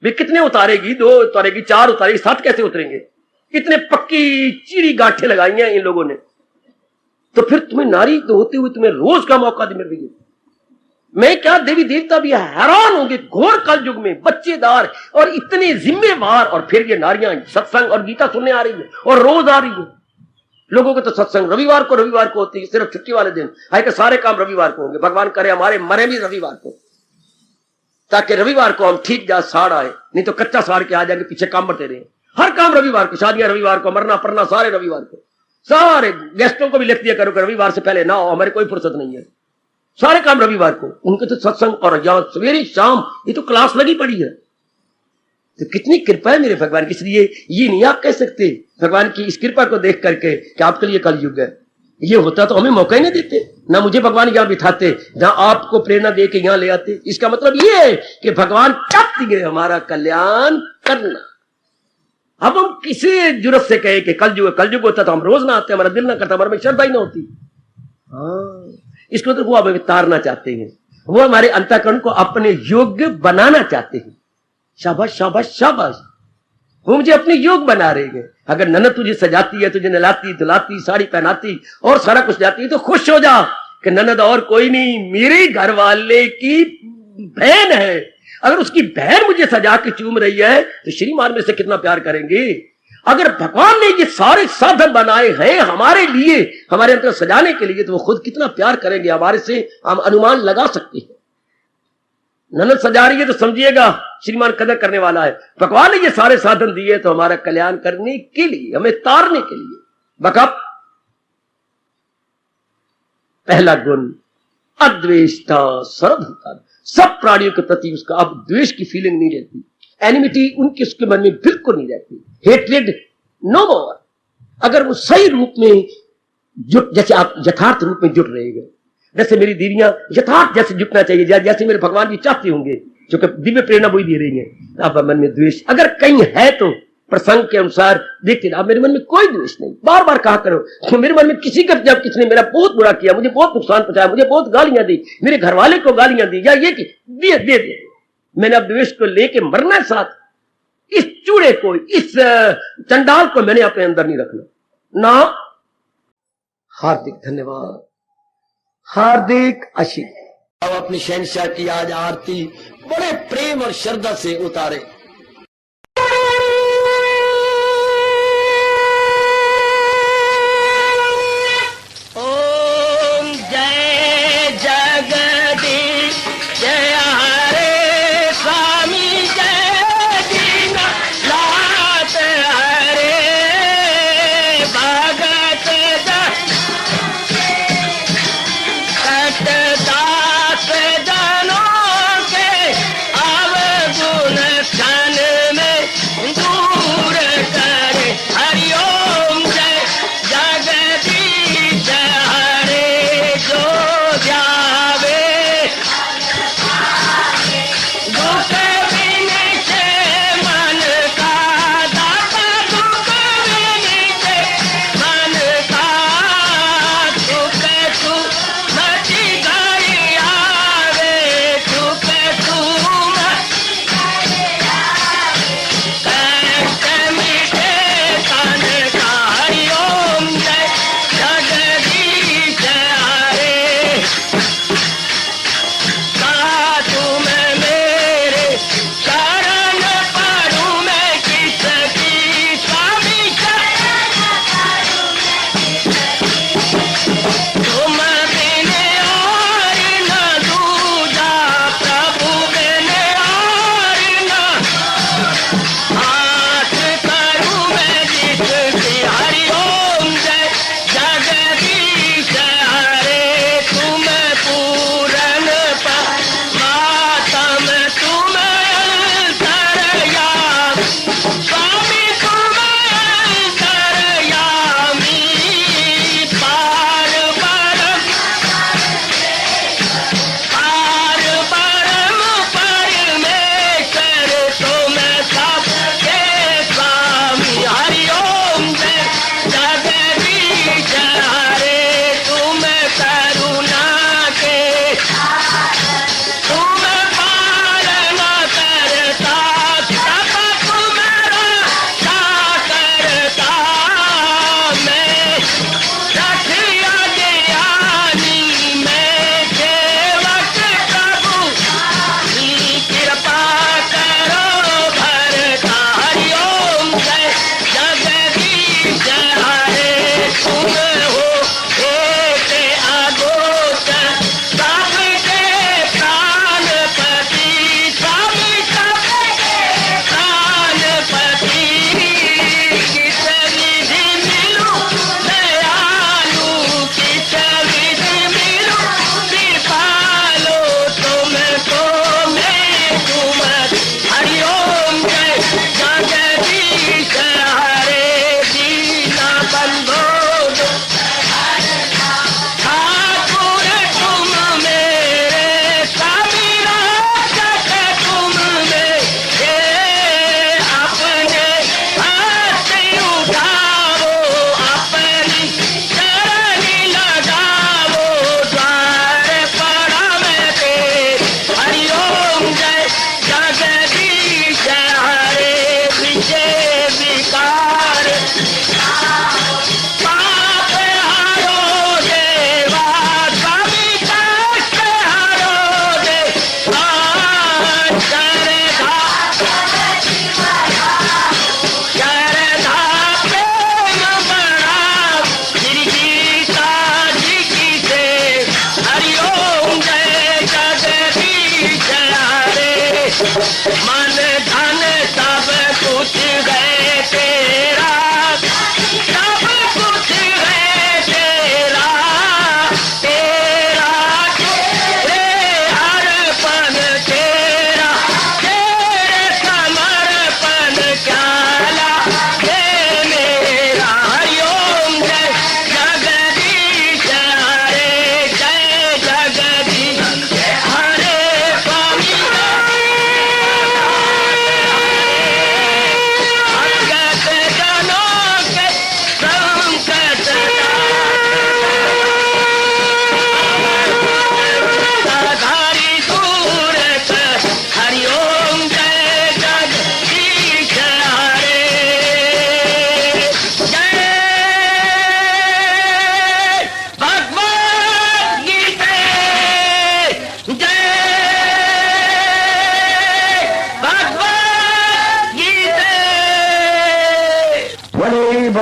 वे कितने उतारेगी, 2 उतारेगी, 4 उतारेगी, 7 कैसे उतरेंगे। इतने पक्की चीरी गांठें लगाई हैं इन लोगों ने, तो फिर तुम्हें नारी तो होते हुए तुम्हें रोज का मौका मिल रही है। मैं क्या देवी देवता भी हैरान होंगे, घोर कल युग में बच्चेदार और इतने जिम्मेवार, और फिर ये नारियां सत्संग और गीता सुनने आ रही है और रोज आ रही है। लोगों को तो सत्संग रविवार को होती है, सिर्फ छुट्टी वाले दिन, है कि सारे काम रविवार को होंगे। भगवान करे हमारे मरे भी रविवार को, ताकि रविवार को हम ठीक जा साड़ आए, नहीं तो कच्चा साड़ के आ जाएंगे, पीछे काम बढ़ते रहे। हर काम रविवार को, शादियां रविवार को, मरना पड़ना सारे रविवार को, सारे गेस्टों को भी लिख दिया करो कि रविवार से पहले ना हो, हमारे कोई फुर्सत नहीं है, सारे काम रविवार को। उनके तो सत्संग और यहाँ सवेरे शाम ये तो क्लास लगी पड़ी है। तो कितनी कृपा है मेरे भगवान की, इसलिए ये नहीं आप कह सकते भगवान की इस कृपा को देख करके कि आपके लिए कल युग है। ये होता तो हमें मौका ही नहीं देते, ना मुझे भगवान यहां बिठाते जहां आपको प्रेरणा दे के यहां ले आते। इसका मतलब ये है कि भगवान चाहती है हमारा कल्याण करना। अब हम किसी जुर्रत से कहे कि कल युग होता तो हम रोज ना आते, हमारा दिल ना करता, हमारे में श्रद्धा ही ना होती। हाँ, इसको तो वो हमें तारना चाहते हैं, वो हमारे अंतःकरण को अपने योग्य बनाना चाहते हैं। शाबाश शाबाश शाबाश, वो मुझे अपने योग बना रहे हैं। अगर ननद तुझे सजाती है, तुझे नहलाती धुलाती, साड़ी पहनाती और सारा कुछ जाती है, तो खुश हो जा कि ननद और कोई नहीं, मेरे घर वाले की बहन है। अगर उसकी बहन मुझे सजा के चूम रही है तो श्रीमान में से कितना प्यार करेंगे। अगर भगवान ने ये सारे साधन बनाए हैं हमारे लिए, हमारे अंदर सजाने के लिए, तो वो खुद कितना प्यार करेंगे हमारे से, हम अनुमान लगा सकते हैं। ननद सजा रही है तो समझिएगा श्रीमान कदर करने वाला है। भगवान ने ये सारे साधन दिए तो हमारा कल्याण करने के लिए, हमें तारने के लिए। बकअप पहला गुण अद्वेष्टा सर्वभूतान, सब प्राणियों के प्रति उसका अब द्वेष की फीलिंग नहीं रहती, एनिमिटी उनके उसके मन में बिल्कुल नहीं रहती, हेट्रेड नो मोर। अगर वो सही रूप में जुट, जैसे आप यथार्थ रूप में जुट रहेंगे, जैसे मेरी दीदियां यथार्थ जैसे जुटना चाहिए, जैसे मेरे भगवान जी चाहते होंगे, जो कि दिव्य प्रेरणा वही दे रही है। आप मन में द्वेष अगर कहीं है तो प्रसंग के अनुसार देखते रहो, मेरे मन में कोई द्वेष नहीं। बार बार कहा करो तो मेरे मन में किसी का, जब किसी ने मेरा बहुत बुरा किया, मुझे बहुत नुकसान पहुंचाया, मुझे बहुत गालियां दी, मेरे घर वाले को गालियां दी, या ये कि दे मैंने अब द्वेष को लेके मरना है साथ। इस चूड़े को, इस चंडाल को मैंने अपने अंदर नहीं रखना ना। हार्दिक धन्यवाद, हार्दिक आशीर्वाद। अब अपनी शहंशाह की आज आरती बड़े प्रेम और श्रद्धा से उतारे। ओम जय जगदीश जय हरे स्वामी, जय दीना लात हरे भगत दास जनों के अवगुण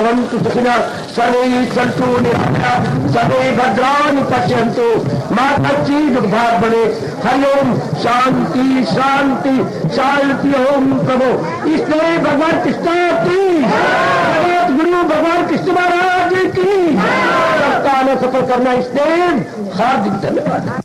भवन्तु सुखिनः सर्वे सन्तु निरामयाः सर्वे भद्राणि पश्यन्तु मा कश्चित् दुःखभाग् भवेत्। हरि ओम शांति शांति शांति। ओम प्रभु इसलिए भगवान कृष्ण की गुरु भगवान कृष्ण महाराज की सप्ताह में सफल करना इसलिए हार्दिक धन्यवाद।